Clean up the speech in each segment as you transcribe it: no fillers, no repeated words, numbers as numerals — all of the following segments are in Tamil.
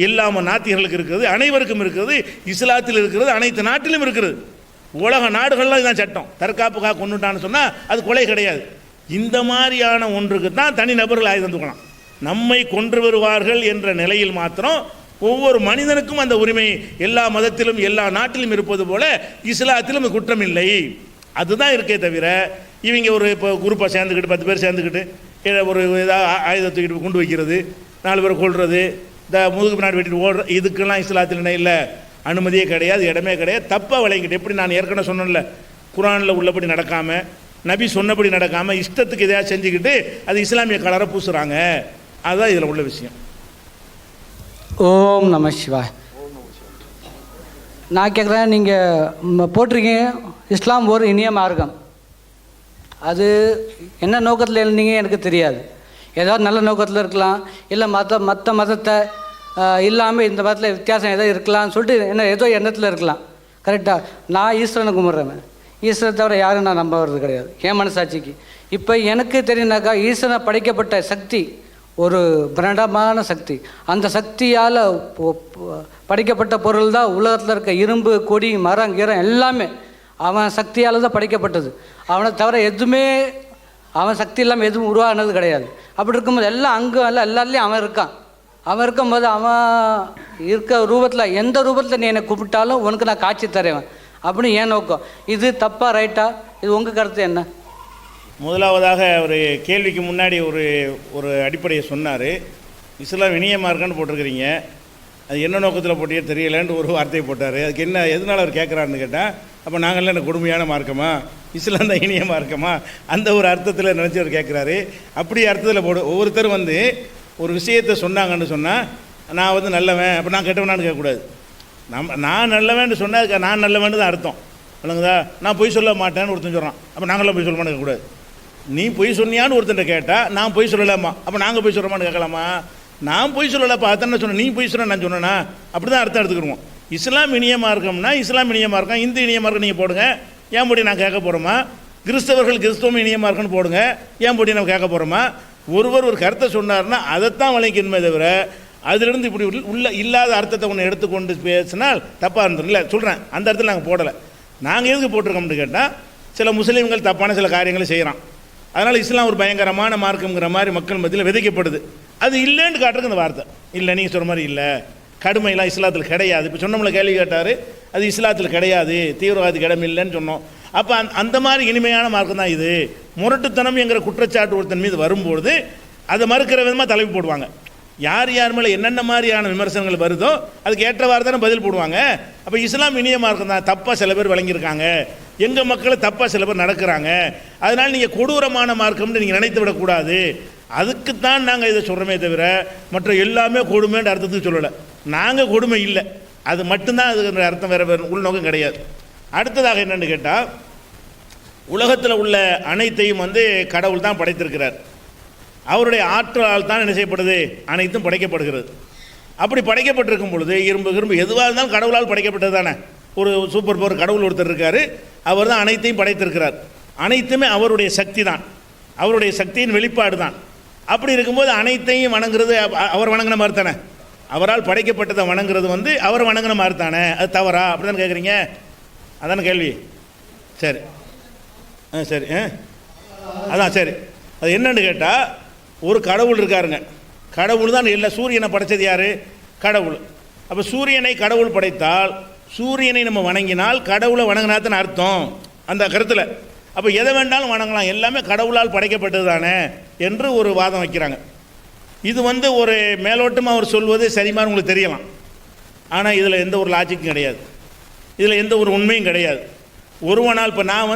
இல்லாமல் நாத்திகர்களுக்கு இருக்கிறது, அனைவருக்கும் இருக்கிறது, இஸ்லாத்தில் இருக்கிறது, அனைத்து நாட்டிலும் இருக்கிறது. உலக நாடுகள்லாம் இதுதான் சட்டம். தற்காப்புக்காக கொண்டுட்டான்னு சொன்னால் அது கொலை கிடையாது. இந்த மாதிரியான ஒன்றுக்கு தான் தனி நபர்கள் ஆயுதம் தூக்கலாம். நம்மை கொன்று வருவார்கள் என்ற நிலையில் மாத்திரம் ஒவ்வொரு மனிதனுக்கும் அந்த உரிமை எல்லா மதத்திலும் எல்லா நாட்டிலும் இருப்பது போல இஸ்லாத்திலும் குற்றம் இல்லை. அதுதான் இருக்கே தவிர இவங்க ஒரு இப்போ குரூப்பாக சேர்ந்துக்கிட்டு 10 பேர் சேர்ந்துக்கிட்டு ஒரு ஏதாவது ஆயுதத்தை தூக்கிட்டு கொண்டு வைக்கிறது, 4 பேரை கொள்வது, இந்த முதுகு பின்னாடி வெட்டிட்டு ஓடுற, இதுக்கெல்லாம் இஸ்லாத்தில் என்ன இல்லை, அனுமதியே கிடையாது, இடமே கிடையாது. தப்பாக விளங்கிட்டு எப்படி நான் ஏற்கனவே சொன்னேன்ல, குரானில் உள்ளபடி நடக்காமல் நபி சொன்னபடி நடக்காமல் இஷ்டத்துக்கு எதையாவது செஞ்சுக்கிட்டு அது இஸ்லாமிய கலரை பூசுகிறாங்க. அதுதான் இதில் உள்ள விஷயம். ஓம் நம சிவாய். நான் கேட்குறேன், நீங்கள் போட்டிருக்கீங்க இஸ்லாம் ஒரு இனிய மார்க்கம். அது என்ன நோக்கத்தில் இருந்தீங்க எனக்கு தெரியாது. ஏதாவது நல்ல நோக்கத்தில் இருக்கலாம், இல்லை மற்ற மதத்தை இல்லாமல் இந்த மதத்தில் வித்தியாசம் ஏதோ இருக்கலாம்னு சொல்லிட்டு என்ன ஏதோ எண்ணத்தில் இருக்கலாம். கரெக்டாக நான் ஈஸ்வரனை கும்பிட்றேன். ஈஸ்வரனை தவிர யாரும் நான் நம்ப வர்றது கிடையாது என் மனசாட்சிக்கு. இப்போ எனக்கு தெரியுனாக்கா ஈஸ்வரனை படைக்கப்பட்ட சக்தி ஒரு பிரண்டமான சக்தி. அந்த சக்தியால் படைக்கப்பட்ட பொருள் தான் உலகத்தில் இருக்க இரும்பு, கொடி, மரம், கீரம் எல்லாமே அவன் சக்தியால் தான் படைக்கப்பட்டது. அவனை தவிர எதுவுமே அவன் சக்தி இல்லாமல் எதுவும் உருவானது கிடையாது. அப்படி இருக்கும்போது எல்லாம் அங்கே எல்லாத்துலேயும் அவன் இருக்கான். அவன் இருக்கும்போது அவன் இருக்க ரூபத்தில் எந்த ரூபத்தில் நீ என்னை கூப்பிட்டாலும் உனக்கு நான் காட்சி தருவேன் அப்படின்னு ஏன் நோக்கம். இது தப்பா ரைட்டா? இது உங்கள் கருத்து என்ன? முதலாவதாக ஒரு கேள்விக்கு முன்னாடி ஒரு அடிப்படையை சொன்னார். இஸ்லாம் இனிய மார்க்கம்னு போட்டிருக்கிறீங்க, அது என்ன நோக்கத்தில் போட்டியே தெரியலன்ட்டு ஒரு வார்த்தையை போட்டார். அதுக்கு என்ன எதனால் அவர் கேட்குறாருன்னு கேட்டால், அப்போ நாங்கள்லாம் என்ன கொடுமையான மார்க்கமா, இஸ்லாம் தான் இனிய மார்க்கமா, அந்த ஒரு அர்த்தத்தில் நினச்சி அவர் கேட்குறாரு. அப்படி அர்த்தத்தில் ஒவ்வொருத்தரும் ஒரு விஷயத்தை சொன்னாங்கன்னு சொன்னால் நான் நல்லவன், அப்போ நான் கெட்டவனான்னு கேட்கக்கூடாது. நான் நல்லவன்னு சொன்னால் அதுக்கு நான் நல்லவன்னு தான் அர்த்தம். இல்லைங்களா? நான் பொய் சொல்ல மாட்டேன்னு ஒருத்தன் சொல்கிறான், அப்போ நாங்களாம் பொய் சொல்லமான்னு கேட்கக்கூடாது. நீ பொய் சொன்னியான்னு ஒருத்தன் கேட்டால் நான் பொய் சொல்லலாமா, அப்போ நாங்கள் பொய் சொல்கிறோமான்னு கேட்கலாமா? நான் பொய் சொல்லலப்பா, அதான் சொன்னேன், நீ பொய் சொன்ன நான் சொன்னேன்னா, அப்படி தான் அர்த்தம் எடுத்துக்கிடுவோம். இஸ்லாம் இனிய மார்க்கம்னா இஸ்லாம் இனிய மார்க்கம், இந்து இனிய மார்க்கம் நீங்கள் போடுங்க, ஏன் போட்டி நான் கேட்க போகிறோமா? கிறிஸ்தவர்கள் கிறிஸ்தவம் இனிய மார்க்கம்னு போடுங்க, ஏன் போட்டி நம்ம கேட்க போகிறோமா? ஒரு கருத்தை சொன்னார்னா அதைத்தான் வளைக்கணுமே தவிர அதிலிருந்து இப்படி இல்லாத அர்த்தத்தை ஒன்று எடுத்துக்கொண்டு பேசினால் தப்பாக இருந்துடும். இல்லை சொல்கிறேன், அந்த இடத்துல நாங்கள் போடலை. நாங்கள் எதுக்கு போட்டிருக்கோம்னு கேட்டால், சில முஸ்லீம்கள் தப்பான சில காரியங்களை செய்கிறான், அதனால் இஸ்லாம் ஒரு பயங்கரமான மார்க்கம்ங்கிற மாதிரி மக்கள் மத்தியில் விதைக்கப்படுது. அது இல்லைன்னு காட்டுறதுக்கு இந்த வார்த்தை இல்லை. நீங்கள் சொல்கிற மாதிரி இல்லை, கடுமையெல்லாம் இஸ்லாத்தில் கிடையாது. இப்போ சொன்னோம்ல, கேள்வி கேட்டார், அது இஸ்லாத்தில் கிடையாது, தீவிரவாதிக்கு இடம் இல்லைன்னு சொன்னோம். அப்போ அந்த மாதிரி இனிமையான மார்க்கம் தான் இது. முரட்டுத்தனம் என்கிற குற்றச்சாட்டு ஒருத்தன் மீது வரும்பொழுது அதை மறுக்கிற விதமாக தலைப்பு போடுவாங்க. யார் மேலே என்னென்ன மாதிரியான விமர்சனங்கள் வருதோ அதுக்கு ஏற்றவாறு தானே பதில் போடுவாங்க. அப்போ இஸ்லாம் இனிய மார்க்கம் தான் தப்பாக சில பேர் வழங்கியிருக்காங்க, எங்கள் மக்களை தப்பாக சில பேர் நடக்கிறாங்க, அதனால் நீங்கள் கொடூரமான மார்க்கம்னு நீங்கள் நினைத்து விடக்கூடாது. அதுக்குத்தான் நாங்கள் இதை சொல்கிறோமே தவிர மற்ற எல்லாமே கொடுமைன்ற அர்த்தத்துக்கு சொல்லலை. நாங்கள் கொடுமை இல்லை, அது மட்டும்தான் அதுக்கு அர்த்தம், வேறு உள்நோக்கம் கிடையாது. அடுத்ததாக என்னென்னு கேட்டால், உலகத்தில் உள்ள அனைத்தையும் கடவுள் தான் படைத்திருக்கிறார். அவருடைய ஆற்றலால் தான் என்ன செய்யப்படுது, அனைத்தும் படைக்கப்படுகிறது. அப்படி படைக்கப்பட்டிருக்கும் பொழுது இரும்பு எதுவாக இருந்தாலும் கடவுளால் படைக்கப்பட்டது தானே. ஒரு சூப்பர் பவர் கடவுள் ஒருத்தர் இருக்கார், அவர் தான் அனைத்தையும் படைத்திருக்கிறார். அனைத்துமே அவருடைய சக்தி தான், அவருடைய சக்தியின் வெளிப்பாடு தான். அப்படி இருக்கும்போது அனைத்தையும் வணங்குறது அவர் வணங்கின மாதிரி தானே. அவரால் படைக்கப்பட்டதை வணங்குறது அவர் வணங்கின மாதிரி தானே. அது தவறா? அப்படி தானே கேட்குறீங்க? அதான கேள்வி. சரி சரி அதான் சரி. அது என்னன்னு கேட்டால், ஒரு கடவுள் இருக்காருங்க, கடவுள் தான் இல்லை. சூரியனை படைத்தது யார்? கடவுள். அப்போ சூரியனை கடவுள் படைத்தால் சூரியனை நம்ம வணங்கினால் கடவுளை வணங்கினாத்தான் அர்த்தம் அந்த கருத்தில். அப்போ எதை வேண்டாலும் வணங்கலாம், எல்லாமே கடவுளால் படைக்கப்பட்டது தானே என்று ஒரு வாதம் வைக்கிறாங்க. இது ஒரு மேலோட்டமாக அவர் சொல்வது சரிமான்னு உங்களுக்கு தெரியலாம், ஆனால் இதில் எந்த ஒரு லாஜிக்கும் கிடையாது, இதில் எந்த ஒரு உண்மையும் கிடையாது. ஒருவனால் இப்போ நான்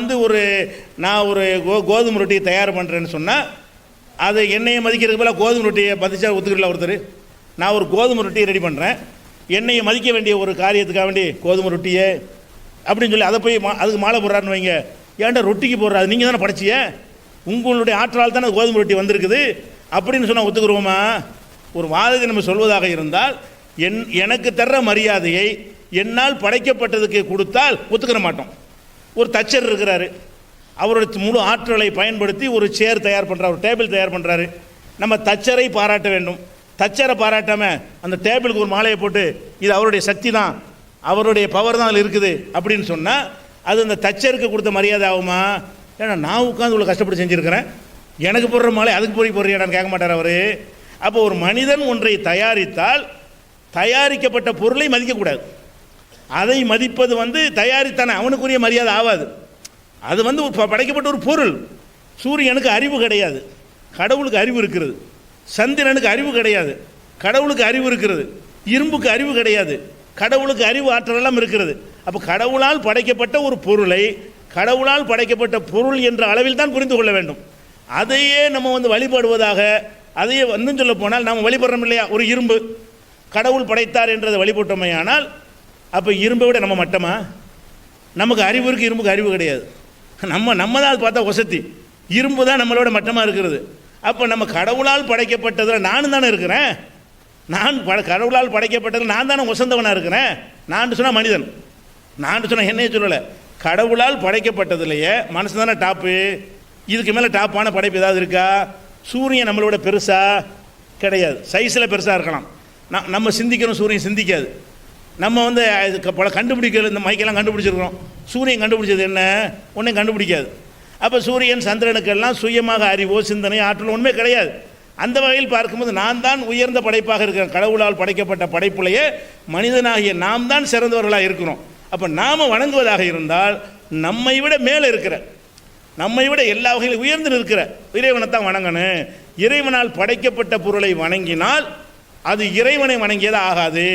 ஒரு கோதுமை ரொட்டியை தயார் பண்ணுறேன்னு சொன்னால் அது எண்ணெயை மதிக்கிறதுக்கு போல கோதுமை ரொட்டியை மதிச்சா ஒத்துக்கிறல ஒருத்தர். நான் ஒரு கோதுமை ரொட்டியை ரெடி பண்ணுறேன், எண்ணெயை மதிக்க வேண்டிய ஒரு காரியத்துக்காக வேண்டி கோதுமை ரொட்டியே அப்படின்னு சொல்லி அதை போய் அதுக்கு மாலை போடுறாருன்னு வைங்க, ஏன்டா ரொட்டிக்கு போடுறாரு, நீங்கள் தானே படைச்சிய, உங்களுடைய ஆற்றலால் தானே கோதுமை ரொட்டி வந்திருக்குது அப்படின்னு சொன்னால் ஒத்துக்குருவோமா? ஒரு வாதத்தை நம்ம சொல்வதாக இருந்தால் எனக்கு தர்ற மரியாதையை என்னால் படைக்கப்பட்டதுக்கு கொடுத்தால் ஒத்துக்கிற மாட்டோம். ஒரு தச்சர் இருக்கிறாரு, அவருடைய முழு ஆற்றலை பயன்படுத்தி ஒரு சேர் தயார் பண்ணுறாரு, ஒரு டேபிள் தயார் பண்ணுறாரு. நம்ம தச்சரை பாராட்ட வேண்டும், தச்சரை பாராட்டாமல் அந்த டேபிளுக்கு ஒரு மாலையை போட்டு இது அவருடைய சக்தி தான், அவருடைய பவர் தான் அதில் இருக்குது அப்படின்னு சொன்னால் அது அந்த தச்சருக்கு கொடுத்த மரியாதை ஆகுமா? ஏன்னா நான் உட்காந்து இவ்வளோ கஷ்டப்பட்டு செஞ்சுருக்கிறேன், எனக்கு போடுற மாலை அதுக்கு போய் போடுறியாடான்னு கேட்க மாட்டார் அவர். அப்போ ஒரு மனிதன் ஒன்றை தயாரித்தால் தயாரிக்கப்பட்ட பொருளை மதிக்கக்கூடாது. அதை மதிப்பது தயாரித்தானே அவனுக்குரிய மரியாதை ஆகாது. அது படைக்கப்பட்ட ஒரு பொருள். சூரியனுக்கு அறிவு கிடையாது, கடவுளுக்கு அறிவு இருக்கிறது. சந்திரனுக்கு அறிவு கிடையாது, கடவுளுக்கு அறிவு இருக்கிறது. இரும்புக்கு அறிவு கிடையாது, கடவுளுக்கு அறிவு ஆற்றலெல்லாம் இருக்கிறது. அப்போ கடவுளால் படைக்கப்பட்ட ஒரு பொருளை கடவுளால் படைக்கப்பட்ட பொருள் என்ற அளவில் தான் புரிந்து கொள்ள வேண்டும். அதையே நம்ம வழிபடுவதாக, அதையே சொல்ல போனால் நாம் வழிபடுறோம் இல்லையா? ஒரு இரும்பு கடவுள் படைத்தார் என்றதை வழிபட்டோமே. ஆனால் அப்போ இரும்பை விட நம்ம மட்டமா? நமக்கு அறிவு இருக்குது, இரும்புக்கு அறிவு கிடையாது. நம்ம தான் அது பார்த்தா வசதி, இரும்பு தான் நம்மளோட மட்டமாக இருக்கிறது. அப்போ நம்ம கடவுளால் படைக்கப்பட்டதில் நானும் தானே இருக்கிறேன். கடவுளால் படைக்கப்பட்டதில் நான் தானே வசந்தவனாக இருக்கிறேன். நான் சொன்னால் மனிதன், நான் சொன்னால் என்னையே சொல்லலை, கடவுளால் படைக்கப்பட்டதுலையே மனசு தானே டாப்பு. இதுக்கு மேலே டாப்பான படைப்பு ஏதாவது இருக்கா? சூரியன் நம்மளோட பெருசாக கிடையாது, சைஸில் பெருசாக இருக்கலாம். நம்ம சிந்திக்கிறோம், சூரியன் சிந்திக்காது. நம்ம பல கண்டுபிடிக்கிற இந்த மைக்கெல்லாம் கண்டுபிடிச்சிருக்கிறோம், சூரியன் கண்டுபிடிச்சது என்ன? ஒன்றையும் கண்டுபிடிக்காது. அப்போ சூரியன் சந்திரனுக்கெல்லாம் சுயமாக அறிவோ சிந்தனை ஆற்றல் ஒன்றுமே கிடையாது. அந்த வகையில் பார்க்கும்போது நான் தான் உயர்ந்த படைப்பாக இருக்கிறேன். கடவுளால் படைக்கப்பட்ட படைப்புலையே மனிதனாகிய நாம் தான் சிறந்தவர்களாக இருக்கிறோம். அப்போ நாம் வணங்குவதாக இருந்தால் நம்மை விட மேலே இருக்கிற, நம்மை விட எல்லா வகையிலும் உயர்ந்து நிற்கிற இறைவனைத்தான் வணங்கணும். இறைவனால் படைக்கப்பட்ட பொருளை வணங்கினால் அது இறைவனை வணங்கியதாக ஆகாது.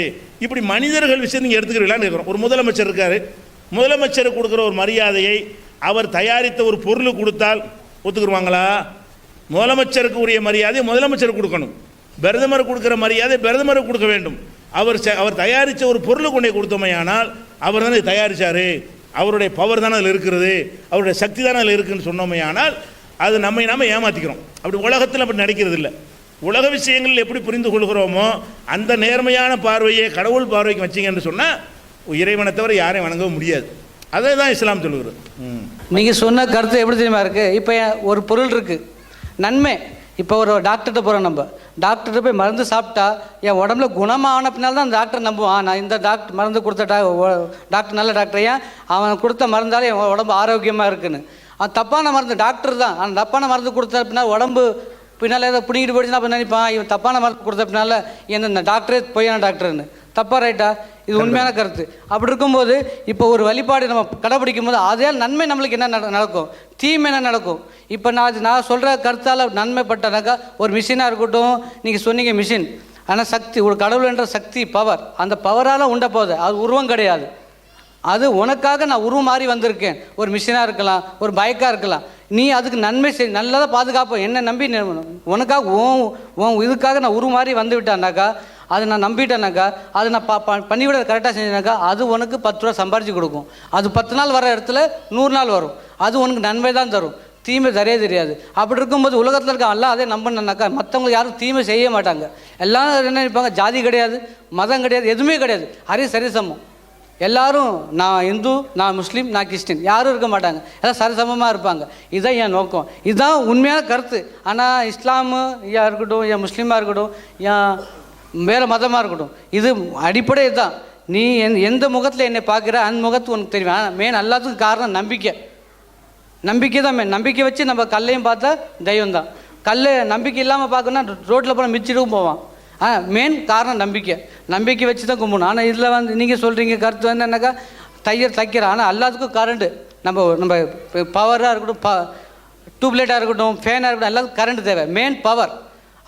இப்படி மனிதர்கள் விஷயம் நீங்கள் எடுத்துக்கிறீங்களான்னு இருக்கிறோம். ஒரு முதலமைச்சர் இருக்கார், முதலமைச்சருக்கு கொடுக்குற ஒரு மரியாதையை அவர் தயாரித்த ஒரு பொருள் கொடுத்தால் ஒத்துக்குருவாங்களா? முதலமைச்சருக்கு உரிய மரியாதை முதலமைச்சருக்கு கொடுக்கணும், பிரதமர் கொடுக்குற மரியாதை பிரதமருக்கு கொடுக்க வேண்டும். அவர் தயாரித்த ஒரு பொருளை கொண்டே கொடுத்தோமே, ஆனால் அவர் தானே தயாரித்தார், அவருடைய பவர் தானே அதில் இருக்கிறது, அவருடைய சக்தி தானே அதில் இருக்குதுன்னு சொன்னோமே, ஆனால் அது நம்மை நாம் ஏமாற்றிக்கிறோம். அப்படி உலகத்தில் அப்படி நடக்கிறது இல்லை. உலக விஷயங்கள் எப்படி புரிந்து கொள்கிறோமோ அந்த நேர்மையான பார்வையை கடவுள் பார்வைக்கு வச்சிங்கன்னு சொன்னால் இறைவனை தவிர யாரையும் வணங்க முடியாது. அதை தான் இஸ்லாம் சொல்லுகிறது. நீங்கள் சொன்ன கருத்து எப்படி தெரியுமா இருக்குது? இப்போ ஒரு பொருள் இருக்குது, நன்மை. இப்போ ஒரு டாக்டர்கிட்ட போகிறோம், நம்ம டாக்டர்கிட்ட போய் மருந்து சாப்பிட்டா என் உடம்புல குணமான பின்னால் தான் அந்த டாக்டர் நம்புவான். நான் இந்த டாக்டர் மருந்து கொடுத்த டாக்டர் நல்ல டாக்டர், ஏன் அவன் கொடுத்த மருந்தாலே என் உடம்பு ஆரோக்கியமாக இருக்குன்னு. அவன் தப்பான மருந்து டாக்டர் தான், அந்த தப்பான மருந்து கொடுத்த அப்படின்னா உடம்பு பின்னால் ஏதோ பிடிக்கிட்டு போயிடுச்சுன்னா அப்போ நினைப்பான் இவன் தப்பான மருந்து கொடுத்த பின்னால் இந்த டாக்டரே பொய்யான டாக்டர்னு. தப்பா ரைட்டா? இது உண்மையான கருத்து. அப்படி இருக்கும்போது இப்போ ஒரு வழிபாடு நம்ம கடைப்பிடிக்கும் போது அதால் நன்மை நம்மளுக்கு என்ன நடக்கும், தீமை என்ன நடக்கும்? இப்போ நான் சொல்கிற கருத்தால் நன்மைப்பட்டனாக்கா ஒரு மிஷினாக இருக்கட்டும், நீங்கள் சொன்னீங்க மிஷின், ஆனால் சக்தி, ஒரு கடவுள் என்ற சக்தி பவர், அந்த பவரால் உண்ட போகுது, அது உருவம் கிடையாது. அது உனக்காக நான் உருவம் மாறி வந்திருக்கேன். ஒரு மிஷினாக இருக்கலாம், ஒரு பைக்காக இருக்கலாம், நீ அதுக்கு நன்மை செய், நல்லதாக பாதுகாப்போம், என்னை நம்பி உனக்காக உன் இதுக்காக நான் உருமாறி வந்து விட்டானாக்கா, அதை நான் நம்பிட்டேனாக்கா, அது நான் பண்ணிவிட கரெக்டாக செஞ்சேனாக்கா, அது உனக்கு 10 ரூபா சம்பாரித்து கொடுக்கும். அது 10 நாள் வர இடத்துல 100 நாள் வரும். அது உனக்கு நன்மை தான் தரும், தீமை தரையே தெரியாது. அப்படி இருக்கும்போது உலகத்தில் இருக்க எல்லாம் அதே நம்பினாக்கா மற்றவங்களுக்கு யாரும் தீமை செய்ய மாட்டாங்க. எல்லாரும் என்ன நினைப்பாங்க, ஜாதி கிடையாது, மதம் கிடையாது, எதுவுமே கிடையாது, அரே சரிசமம். எல்லாரும் நான் இந்து, நான் முஸ்லீம், நான் கிறிஸ்டின், யாரும் இருக்க மாட்டாங்க, எல்லாம் சரிசமமாக இருப்பாங்க. இதுதான் என் நோக்கம், இதுதான் உண்மையான கருத்து. ஆனால் இஸ்லாமு இருக்கட்டும், என் முஸ்லீமாக இருக்கட்டும், என் வேறு மதமாக இருக்கட்டும், இது அடிப்படை தான். நீ எந்த முகத்தில் என்னை பார்க்குற அந்த முகத்து உனக்கு தெரியும். ஆனால் மெயின் எல்லாத்துக்கும் காரணம் நம்பிக்கை. நம்பிக்கை தான் மெயின். நம்பிக்கை வச்சு நம்ம கல்லையும் பார்த்தா தெய்வம் தான். கல் நம்பிக்கை இல்லாமல் பார்க்கணுன்னா ரோட்டில் போனால் மிச்சிட்டும் போவான். மெயின் காரணம் நம்பிக்கை. நம்பிக்கை வச்சு தான் கும்பிடணும். ஆனால் இதில் நீங்கள் சொல்கிறீங்க கருத்து என்னன்னாக்கா தைக்கிறேன், ஆனால் எல்லாத்துக்கும் கரண்ட்டு, நம்ம பவராக இருக்கட்டும், டியூப்லைட்டாக இருக்கட்டும், ஃபேனாக இருக்கட்டும், எல்லாத்துக்கும் கரண்ட் தேவை. Main power.